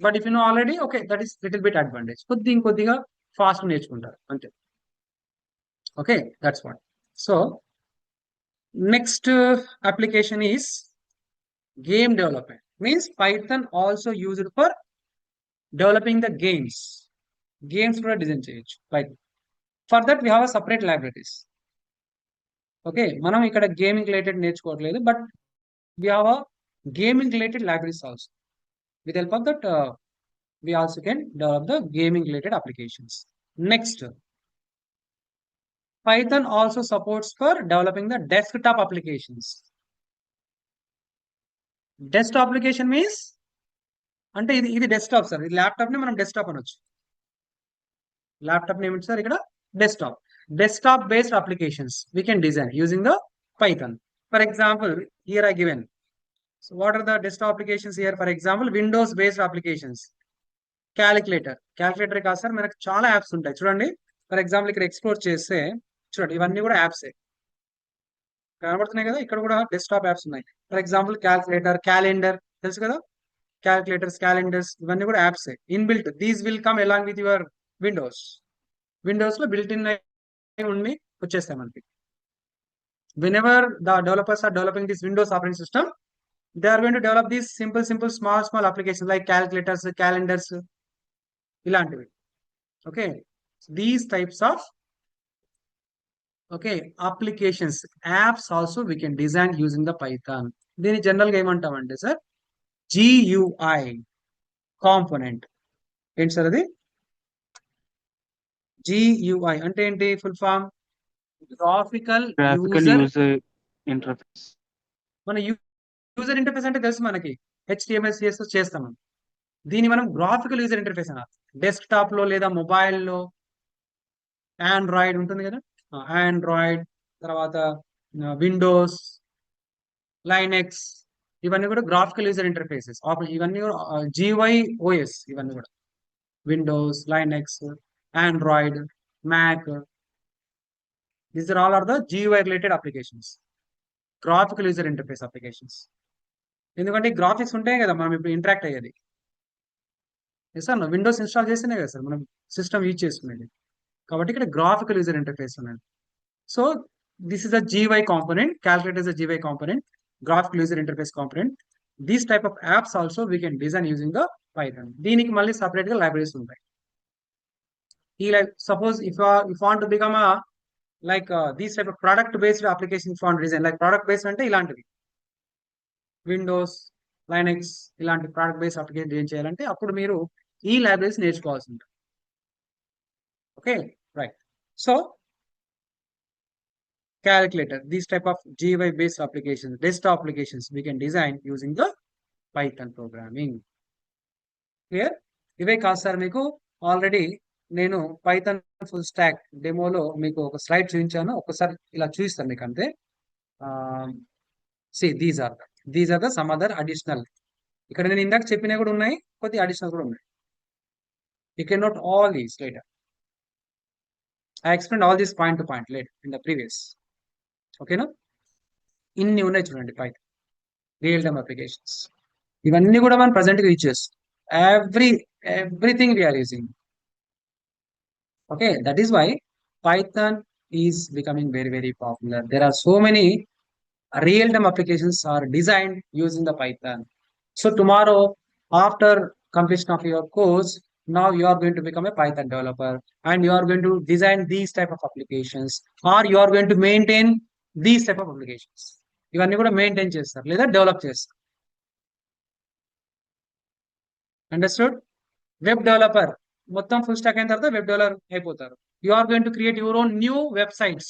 [SPEAKER 1] But if you know already, okay, that is little bit advantage. కొద్దిగా fast నేర్చుకుంటారు అంతే. Okay, that's what. So next application is game development. Means Python also used for developing the games కూడా design చేయొచ్చు Python. For that we have a separate libraries. Okay, మనం ఇక్కడ gaming related నేర్చుకోవట్లేదు, but we have a gaming related libraries also. With help of that we also can develop the gaming related applications. Next, Python also supports for developing the desktop applications. Desktop application means అంటే ఇది desktop sir. ఇది laptop ని మనం desktop అనొచ్చు. Laptop ఏమిటి sir ఇక్కడ? Desktop. Desktop based applications we can design using the Python. For example, here I given. So what are the desktop applications here? For example, Windows based applications. Calculator కాదు sir, మనకు చాలా apps ఉంటాయి చూడండి. For example ఇక్కడ explore చేస్తే చూడండి, ఇవన్నీ కూడా యాప్సే కనబడుతున్నాయి కదా. ఇక్కడ కూడా డెస్క్టాప్ యాప్స్ ఉన్నాయి. ఫర్ ఎగ్జాంపుల్ క్యాలిక్యులేటర్, క్యాలెండర్ తెలుసు కదా, క్యాలిక్యులేటర్స్, క్యాలెండర్స్ ఇవన్నీ కూడా యాప్సే. Inbuilt these will come along with your Windows లో బిల్ట్ ఇన్ ఉండి వచ్చేస్తాయి మనకి. whenever the developers are developing this Windows operating system, they are going to develop these simple small applications like calculators, calendars ఇలాంటివి. Okay, these types of applications, apps also we can design using the Python. దీని general గా ఏమంటామంటే sir GUI component. ఏంటి sir అది? GUI అంటే ఏంటి? Full form graphical
[SPEAKER 6] user interface.
[SPEAKER 1] మన user interface అంటే తెలుసు మనకి, HTML CSS చేస్తాం. దీన్ని మనం గ్రాఫికల్ యూజర్ ఇంటర్ఫేస్ అన్నారు. డెస్క్టాప్ లో లేదా మొబైల్లో ఆండ్రాయిడ్ ఉంటుంది కదా, ఆండ్రాయిడ్ తర్వాత విండోస్, లైనెక్స్ ఇవన్నీ కూడా గ్రాఫికల్ యూజర్ ఇంటర్ఫేసెస్. ఇవన్నీ కూడా GUI/OS ఇవన్నీ కూడా Windows, Linux, Android, Mac, these are all are the GUI related applications, graphical user interface applications. ఎందుకంటే గ్రాఫిక్స్ ఉంటాయి కదా మనం ఇప్పుడు ఇంటరాక్ట్ అయ్యేది. సార్ విండోస్ ఇన్స్టాల్ చేస్తేనే కదా సార్ మనం సిస్టమ్ యూజ్ చేసుకునేది. కాబట్టి ఇక్కడ గ్రాఫికల్ యూజర్ ఇంటర్ఫేస్ ఉన్నది. So this is a GUI component, calculator is a GUI component, graphical user interface component. These type of apps also we can design using the Python. దీనికి మళ్ళీ separate గా libraries ఉంటాయి. ఈ suppose if want to become these type of product based applications for design, like product based అంటే ఇలాంటివి Windows, Linux ఇలాంటి product based application ఏం చేయాలంటే అప్పుడు మీరు ఈ లైబ్రరీస్ నేర్చుకోవాల్సి ఉంటుంది. Okay right. So calculator, these type of GUI based applications, desktop applications we can design using the Python programming. Clear? ఇవే కాదు సార్, మీకు ఆల్రెడీ నేను పైథాన్ ఫుల్ స్టాక్ డెమోలో మీకు ఒక స్లైడ్ చూపించాను. ఒకసారి ఇలా చూపిస్తాను మీకు అంతే. These are the some other additional. ఇక్కడ నేను ఇందాక చెప్పినవి కూడా ఉన్నాయి, కొద్ది అడిషనల్ కూడా ఉన్నాయి. You can note all these later. I explained all this point to point later in the previous. ఓకేనా? ఇన్ని ఉన్నాయి చూడండి పైథాన్ రియల్ టైమ్ అప్లికేషన్స్. ఇవన్నీ కూడా మనం ప్రజెంట్గా యూజ్ చేస్తాం. Everything we are using. Okay, that is why Python is becoming very popular. There are so many real-time applications are designed using the Python. So tomorrow, after completion of your course, now you are going to become a Python developer and you are going to design these type of applications, or you are going to maintain these type of applications. ఇవన్నీ కూడా maintain చేస్తారు లేదా develop చేస్తారు. Understood? Web developer మొత్తం full stack అయిన తర్వాత web developer అయిపోతారు. You are going to create your own new websites,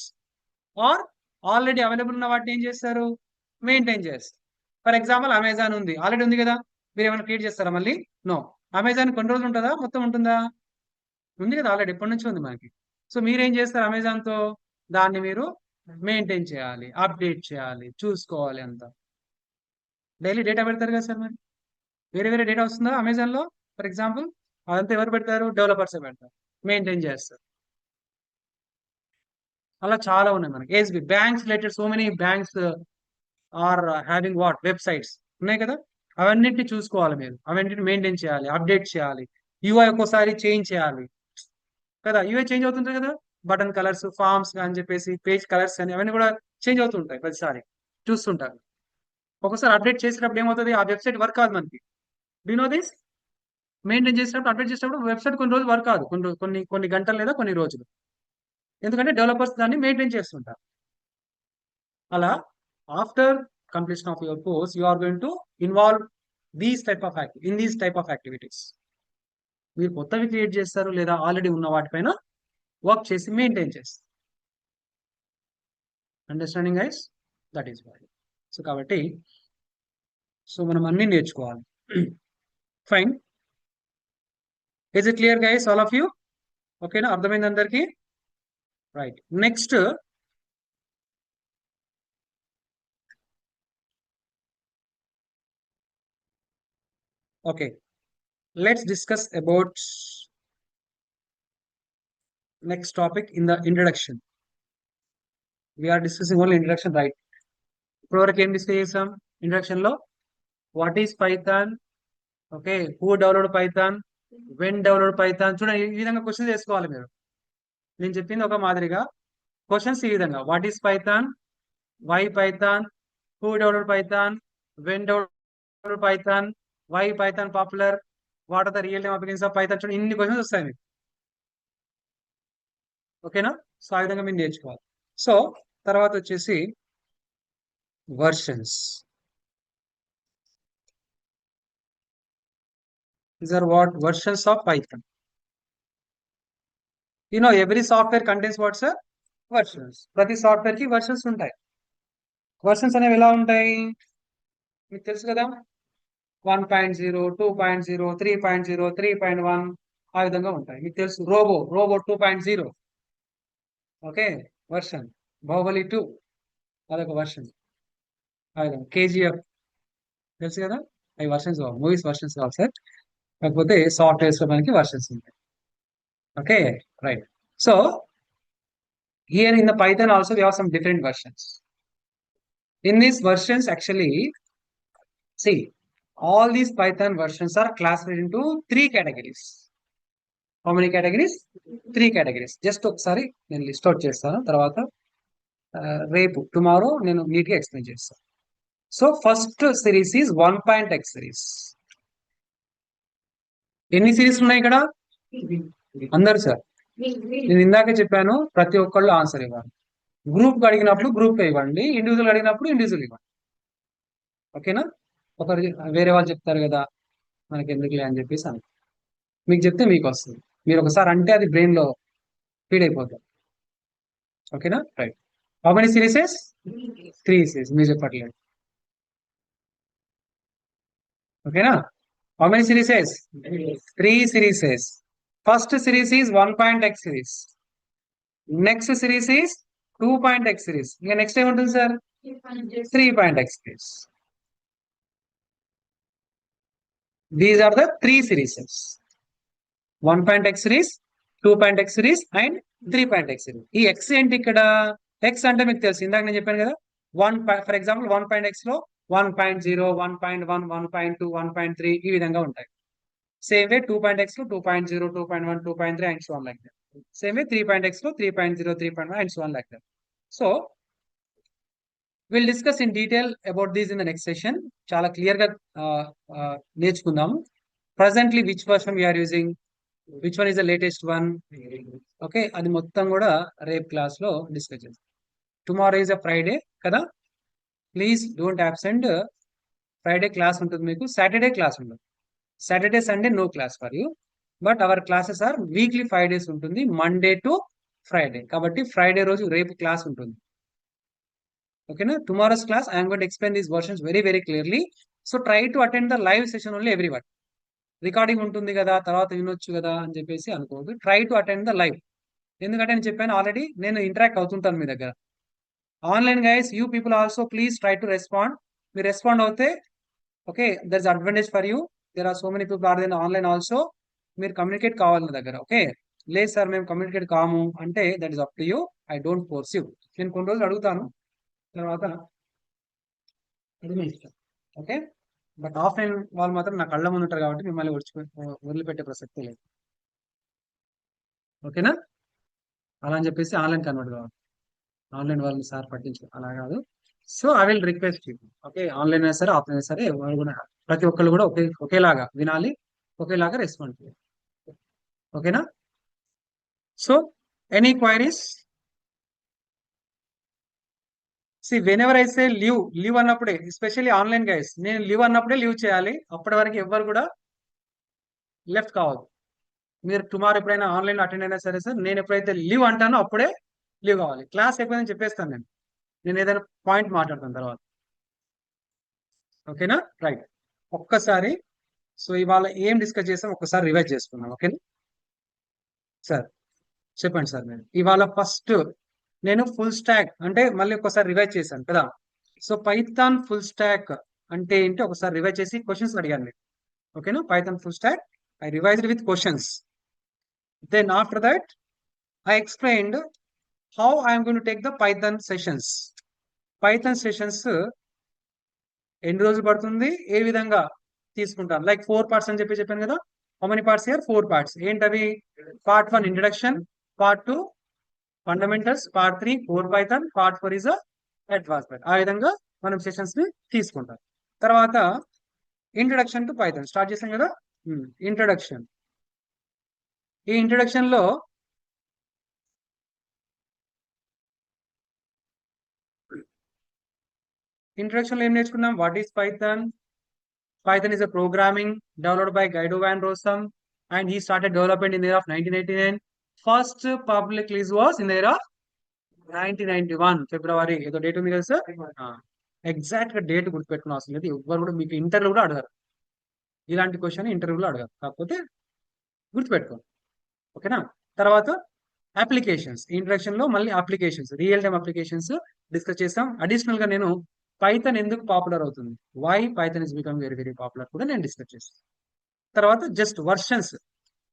[SPEAKER 1] or already available ఉన్న వాటిని ఏం చేస్తారు? మెయింటైన్ చేస్తారు. ఫర్ ఎగ్జాంపుల్ అమెజాన్ ఉంది, ఆల్రెడీ ఉంది కదా, మీరు ఏమైనా క్రియేట్ చేస్తారా మళ్ళీ? నో. అమెజాన్ కొన్ని రోజులు ఉంటుందా? మొత్తం ఉంటుందా? ఉంది కదా, ఆల్రెడీ ఎప్పటి నుంచి ఉంది మనకి. సో మీరేం చేస్తారు? అమెజాన్తో దాన్ని మీరు మెయింటైన్ చేయాలి, అప్డేట్ చేయాలి, చూసుకోవాలి అంతా. డైలీ డేటా పెడతారు కదా సార్, మరి వేరే డేటా వస్తుందా అమెజాన్లో? ఫర్ ఎగ్జాంపుల్ అదంతా ఎవరు పెడతారు? డెవలపర్సే పెడతారు, మెయింటైన్ చేస్తారు. అలా చాలా ఉన్నాయి మనకి. SBI banks related, so many banks are having what websites ఉన్నాయి కదా, అవన్నిటిని చూసుకోవాలి మీరు, అవన్నిటిని మెయింటైన్ చేయాలి, అప్డేట్ చేయాలి. యూఐ ఒక్కోసారి చేంజ్ చేయాలి కదా, యూఐ చేంజ్ అవుతుంటాయి కదా, బటన్ కలర్స్, ఫార్మ్స్ అని చెప్పేసి, పేజ్ కలర్స్ అని అవన్నీ కూడా చేంజ్ అవుతుంటాయి, ప్రతిసారి చూస్తుంటారు. ఒకసారి అప్డేట్ చేసేటప్పుడు ఏమవుతుంది? ఆ వెబ్సైట్ వర్క్ కాదు మనకి. Do know this? మెయింటైన్ చేసేటప్పుడు, అప్డేట్ చేసేటప్పుడు వెబ్సైట్ కొన్ని రోజులు వర్క్ కాదు, కొన్ని గంటలు లేదా కొన్ని రోజులు. ఎందుకంటే డెవలపర్స్ దాన్ని మెయింటైన్ చేస్తుంటారు. అలా after completion of your course you are going to involve these type of activities. మీరు కొత్తవి క్రియేట్ చేస్తారు లేదా ఆల్రెడీ ఉన్న వాటిపైన వర్క్ చేసి మెయింటైన్ చేస్తారు. Understanding guys? That is why. So కాబట్టి మనం అన్ని నేర్చుకోవాలి. Fine. Is it clear guys all of you? ఓకేనా, అర్థమైంది అందరికి? Right. Next okay, let's discuss about next topic in the introduction. We are discussing only introduction, right? ఇప్పటివరకు ఏం discuss చేసాం ఇంట్రడక్షన్ లో? What is Python, okay, who download Python, when download Python. చూడండి, ఈ విధంగా క్వశ్చన్స్ చేసుకోవాలి మీరు. నేను చెప్పింది ఒక మాదిరిగా క్వశ్చన్స్ ఈ విధంగా: what is Python, why Python, who download Python, when download Python, why Python popular, what are the real time applications of Python. చూడండి, ఇన్ని క్వశ్చన్స్ వస్తాయి మీకు. ఓకేనా? సో ఆ విధంగా మీరు నేర్చుకోవాలి. సో తర్వాత వచ్చేసి versions. These are what? Versions of Python. You know, every software contains what, sir? Versions. ప్రతి సాఫ్ట్వేర్ కి వర్షన్స్ ఉంటాయి. వర్షన్స్ అనేవి ఎలా ఉంటాయి మీకు తెలుసు కదా? 1.0, 2.0, 3.0, 3.1 ఆ విధంగా ఉంటాయి. మీకు తెలుసు రోబో 2.0, ఓకే, వర్షన్. బాహుబలి 2 అదొక వర్షన్. ఆ విధంగా KGF తెలుసు కదా? అవి వర్షన్స్ కావు, మూవీస్ వర్షన్స్ కావు సార్. కాకపోతే సాఫ్ట్వేర్స్ లో మనకి వర్షన్స్ ఉంటాయి. Okay, right. So here in the Python also we have some different versions. In these versions actually, see, all these Python versions are classified into 3 categories. How many categories? 3 categories. Just ఒకసారి నేను list out చేస్తాను, తర్వాత రేపు tomorrow నేను నీట్గా explain చేస్తాను. So first series is 1.x series. ఎన్ని series ఉన్నాయి ఇక్కడ అందరు సార్? నేను ఇందాకే చెప్పాను, ప్రతి ఒక్కళ్ళు ఆన్సర్ ఇవ్వాలి. గ్రూప్ అడిగినప్పుడు గ్రూప్ ఇవ్వండి, ఇండివిజువల్ అడిగినప్పుడు ఇండివిజువల్ ఇవ్వండి. ఓకేనా? ఒకరు వేరే వాళ్ళు చెప్తారు కదా మనకి ఎందుకులే అని చెప్పేసి అని మీకు చెప్తే మీకు వస్తుంది. మీరు ఒకసారి అంటే అది బ్రెయిన్ లో ఫీడ్ అయిపోతుంది. ఓకేనా? Right. How many series? 3 series. మీరు చెప్పట్లేదు. ఓకేనా? How many series? 3 series. First series is 1.x series. Next series is 2.x series. ఇంకా నెక్స్ట్ ఏముంటుంది sir? 3.x series. These are the 3 series. 1.x series, 2.x series and 3.x series. ఈ x ఏంటి ఇక్కడ? x అంటే మీకు తెలుసు, ఇందాక నేను చెప్పాను కదా. ఫర్ ఎగ్జాంపుల్ 1.x లో 1.0, 1.1, 1.2, 1.3 ఈ విధంగా ఉంటాయి. Same way 2.x లో 2.0, 2.1, 2.3 and so on like that. Same way 3.x లో 3.0, 3.1 and so on like that. So we'll discuss in detail about these in the next session. చాలా క్లియర్ గా నేర్చుకుందాము. Presently which version we are using, which one is the latest one, okay, అది మొత్తం కూడా రేపు class లో discuss చేస్తాం. Tomorrow is a Friday కదా, please don't absent. Friday class ఉంటుంది మీకు, సాటర్డే క్లాస్ ఉంటుంది. Saturday, Sunday, no class for you. But our classes are weekly 5 days ఉంటుంది, Monday to Friday. కాబట్టి Friday రోజు రేపు క్లాస్ ఉంటుంది. ఓకేనా? Tomorrow's class I am going to explain these versions very very clearly. So try to attend the live session only everyone. Recording ఉంటుంది కదా, తర్వాత వినొచ్చు కదా అని చెప్పేసి అనుకోవద్దు. Try to attend the live. ఎందుకంటే నేను చెప్పాను ఆల్రెడీ, నేను ఇంటరాక్ట్ అవుతుంటాను మీ దగ్గర. Online guys, you people also please try to respond. మీరు రెస్పాండ్ అవుతే okay, there is advantage for you. There are so many people are there online also. మీరు కమ్యూనికేట్ కావాలి నా దగ్గర. ఓకే, లేదు సార్ మేము కమ్యూనికేట్ కాము అంటే that is up to you. I don't force you. నేను కొన్ని రోజులు అడుగుతాను, తర్వాత ఓకే. బట్ ఆఫ్లైన్ వాళ్ళు మాత్రం నా కళ్ళ ముందు ఉంటారు కాబట్టి మిమ్మల్ని వదిలిపెట్టే ప్రసక్తి లేదు. ఓకేనా? అలా అని చెప్పేసి ఆన్లైన్ కన్వర్ట్ కావాలి. ఆన్లైన్ వాళ్ళని సార్ పట్టించు అలా కాదు. So I will request you, okay, online అయినా సరే ఆఫ్లైన్ అయినా సరే వాళ్ళు కూడా ప్రతి ఒక్కళ్ళు కూడా ఒకేలాగా వినాలి, ఒకేలాగా రెస్పాండ్ చేయాలి. ఓకేనా? So any queries? See whenever I say leave అన్నప్పుడే, ఎస్పెషల్లీ ఆన్లైన్ గైస్, నేను లీవ్ అన్నప్పుడే లీవ్ చేయాలి. అప్పటి వరకు ఎవ్వరు కూడా లెఫ్ట్ కావద్దు. మీరు టుమారో ఎప్పుడైనా ఆన్లైన్ అటెండ్ అయినా సరే సార్, నేను ఎప్పుడైతే లీవ్ అంటానో అప్పుడే లీవ్ కావాలి. క్లాస్ అయిపోయిందని చెప్పేస్తాను నేను ఏదైనా పాయింట్ మాట్లాడతాను తర్వాత. ఓకేనా? రైట్. ఒక్కసారి సో ఇవాళ ఏం డిస్కస్ చేసాం ఒకసారి రివైజ్ చేసుకుందాం. ఓకే సార్, చెప్పండి సార్. మీరు ఇవాళ ఫస్ట్ నేను ఫుల్ స్టాక్ అంటే మళ్ళీ ఒకసారి రివైజ్ చేశాను కదా. సో పైథాన్ ఫుల్ స్టాక్ అంటే ఏంటి ఒకసారి రివైజ్ చేసి క్వశ్చన్స్ అడిగాను మీకు. ఓకేనా, Python full stack I revised with questions. Then after that I explained how I am going to take the Python sessions. Python sessions ఎన్ని రోజులు పడుతుంది, ఏ విధంగా తీసుకుంటాను, లైక్ 4 parts అని చెప్పాను కదా. How many parts here? 4 parts. ఏంటవి? Part 1 introduction, Part 2 fundamentals, Part 3 core Python, Part 4 is advanced. ఆ విధంగా మనం సెషన్స్ ని తీసుకుంటాం. తర్వాత ఇంట్రడక్షన్ టు పైథాన్ స్టార్ట్ చేసాం కదా. ఇంట్రడక్షన్. ఈ ఇంట్రడక్షన్ లో ఇంట్రడక్షన్ లో ఏం నేర్చుకున్నాం? What is Python? Python is a programming developed by Guido van Rossum, and he started development in the year of 1989. First public release was in the year of 1991 February. ఏదో date ఉంది కదా sir, exact గా date గుర్తుపెట్టుకున్న అవసరం లేదు. ఎవ్వరు కూడా మీకు interview కూడా అడగారు, ఇలాంటి క్వశ్చన్ ఇంటర్వ్యూలో అడగారు, కాకపోతే గుర్తుపెట్టుకోండి. ఓకేనా. తర్వాత అప్లికేషన్స్. ఇంట్రడక్షన్ లో మళ్ళీ applications, real time applications discuss చేస్తాం. అడిషనల్ గా నేను పైథాన్ ఎందుకు పాపులర్ అవుతుంది, why Python is become very very popular కూడా నేను డిస్కస్ చేస్తాను. తర్వాత జస్ట్ వర్షన్స్,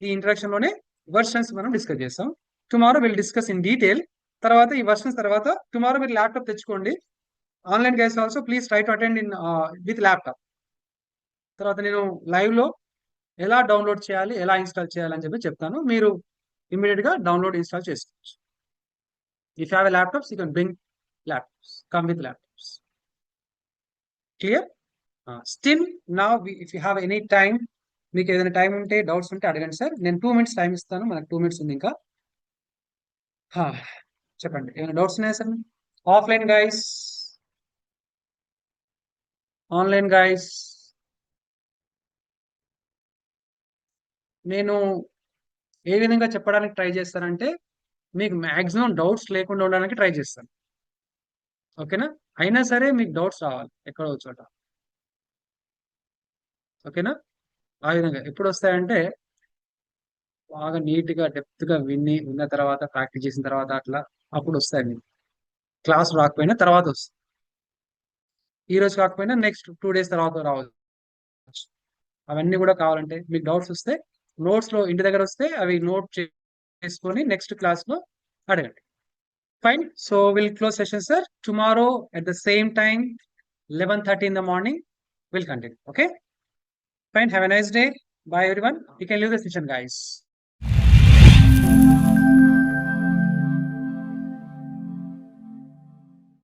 [SPEAKER 1] ఈ ఇంట్రడక్షన్ లోనే వర్షన్స్ మనం డిస్కస్ చేస్తాం. Tomorrow will discuss in detail. తర్వాత ఈ వర్షన్స్ తర్వాత టుమారో మీరు ల్యాప్టాప్ తెచ్చుకోండి. Online guys also please try to attend in with laptop. తర్వాత నేను లైవ్ లో ఎలా డౌన్లోడ్ చేయాలి, ఎలా ఇన్స్టాల్ చేయాలి అని చెప్పి చెప్తాను. మీరు ఇమీడియట్ గా డౌన్లోడ్ ఇన్స్టాల్ చేసుకోవచ్చు. If you have a laptops you can bring laptops, come with laptops. Clear? Still నా if you have any time, మీకు ఏదైనా టైం ఉంటే డౌట్స్ ఉంటే అడగండి సార్. నేను 2 minutes టైం ఇస్తాను, మనకు 2 minutes ఉంది ఇంకా. చెప్పండి, ఏమైనా డౌట్స్ ఉన్నాయా sir? Offline guys, online guys. నేను ఏ విధంగా చెప్పడానికి ట్రై చేస్తానంటే మీకు మ్యాక్సిమం డౌట్స్ లేకుండా ఉండడానికి ట్రై చేస్తాను. ఓకేనా. అయినా సరే మీకు డౌట్స్ రావాలి ఎక్కడో చోట. ఓకేనా. ఆ విధంగా ఎప్పుడు వస్తాయంటే బాగా నీట్ గా డెప్త్ గా విన్న తర్వాత ప్రాక్టీస్ చేసిన తర్వాత అట్లా అప్పుడు వస్తాయి. మీకు క్లాస్ రాకపోయినా తర్వాత వస్తాయి. ఈ రోజు కాకపోయినా నెక్స్ట్ 2 days తర్వాత రావచ్చు. అవన్నీ కూడా కావాలంటే మీకు డౌట్స్ వస్తే నోట్స్ లో ఇంటి దగ్గర వస్తే అవి నోట్ చేసుకొని నెక్స్ట్ క్లాస్ లో అడగండి. Fine. So we'll close session, sir. Tomorrow at the same time, 11:30 in the morning, we'll continue. Okay. Fine. Have a nice day. Bye, everyone. You can leave the session, guys.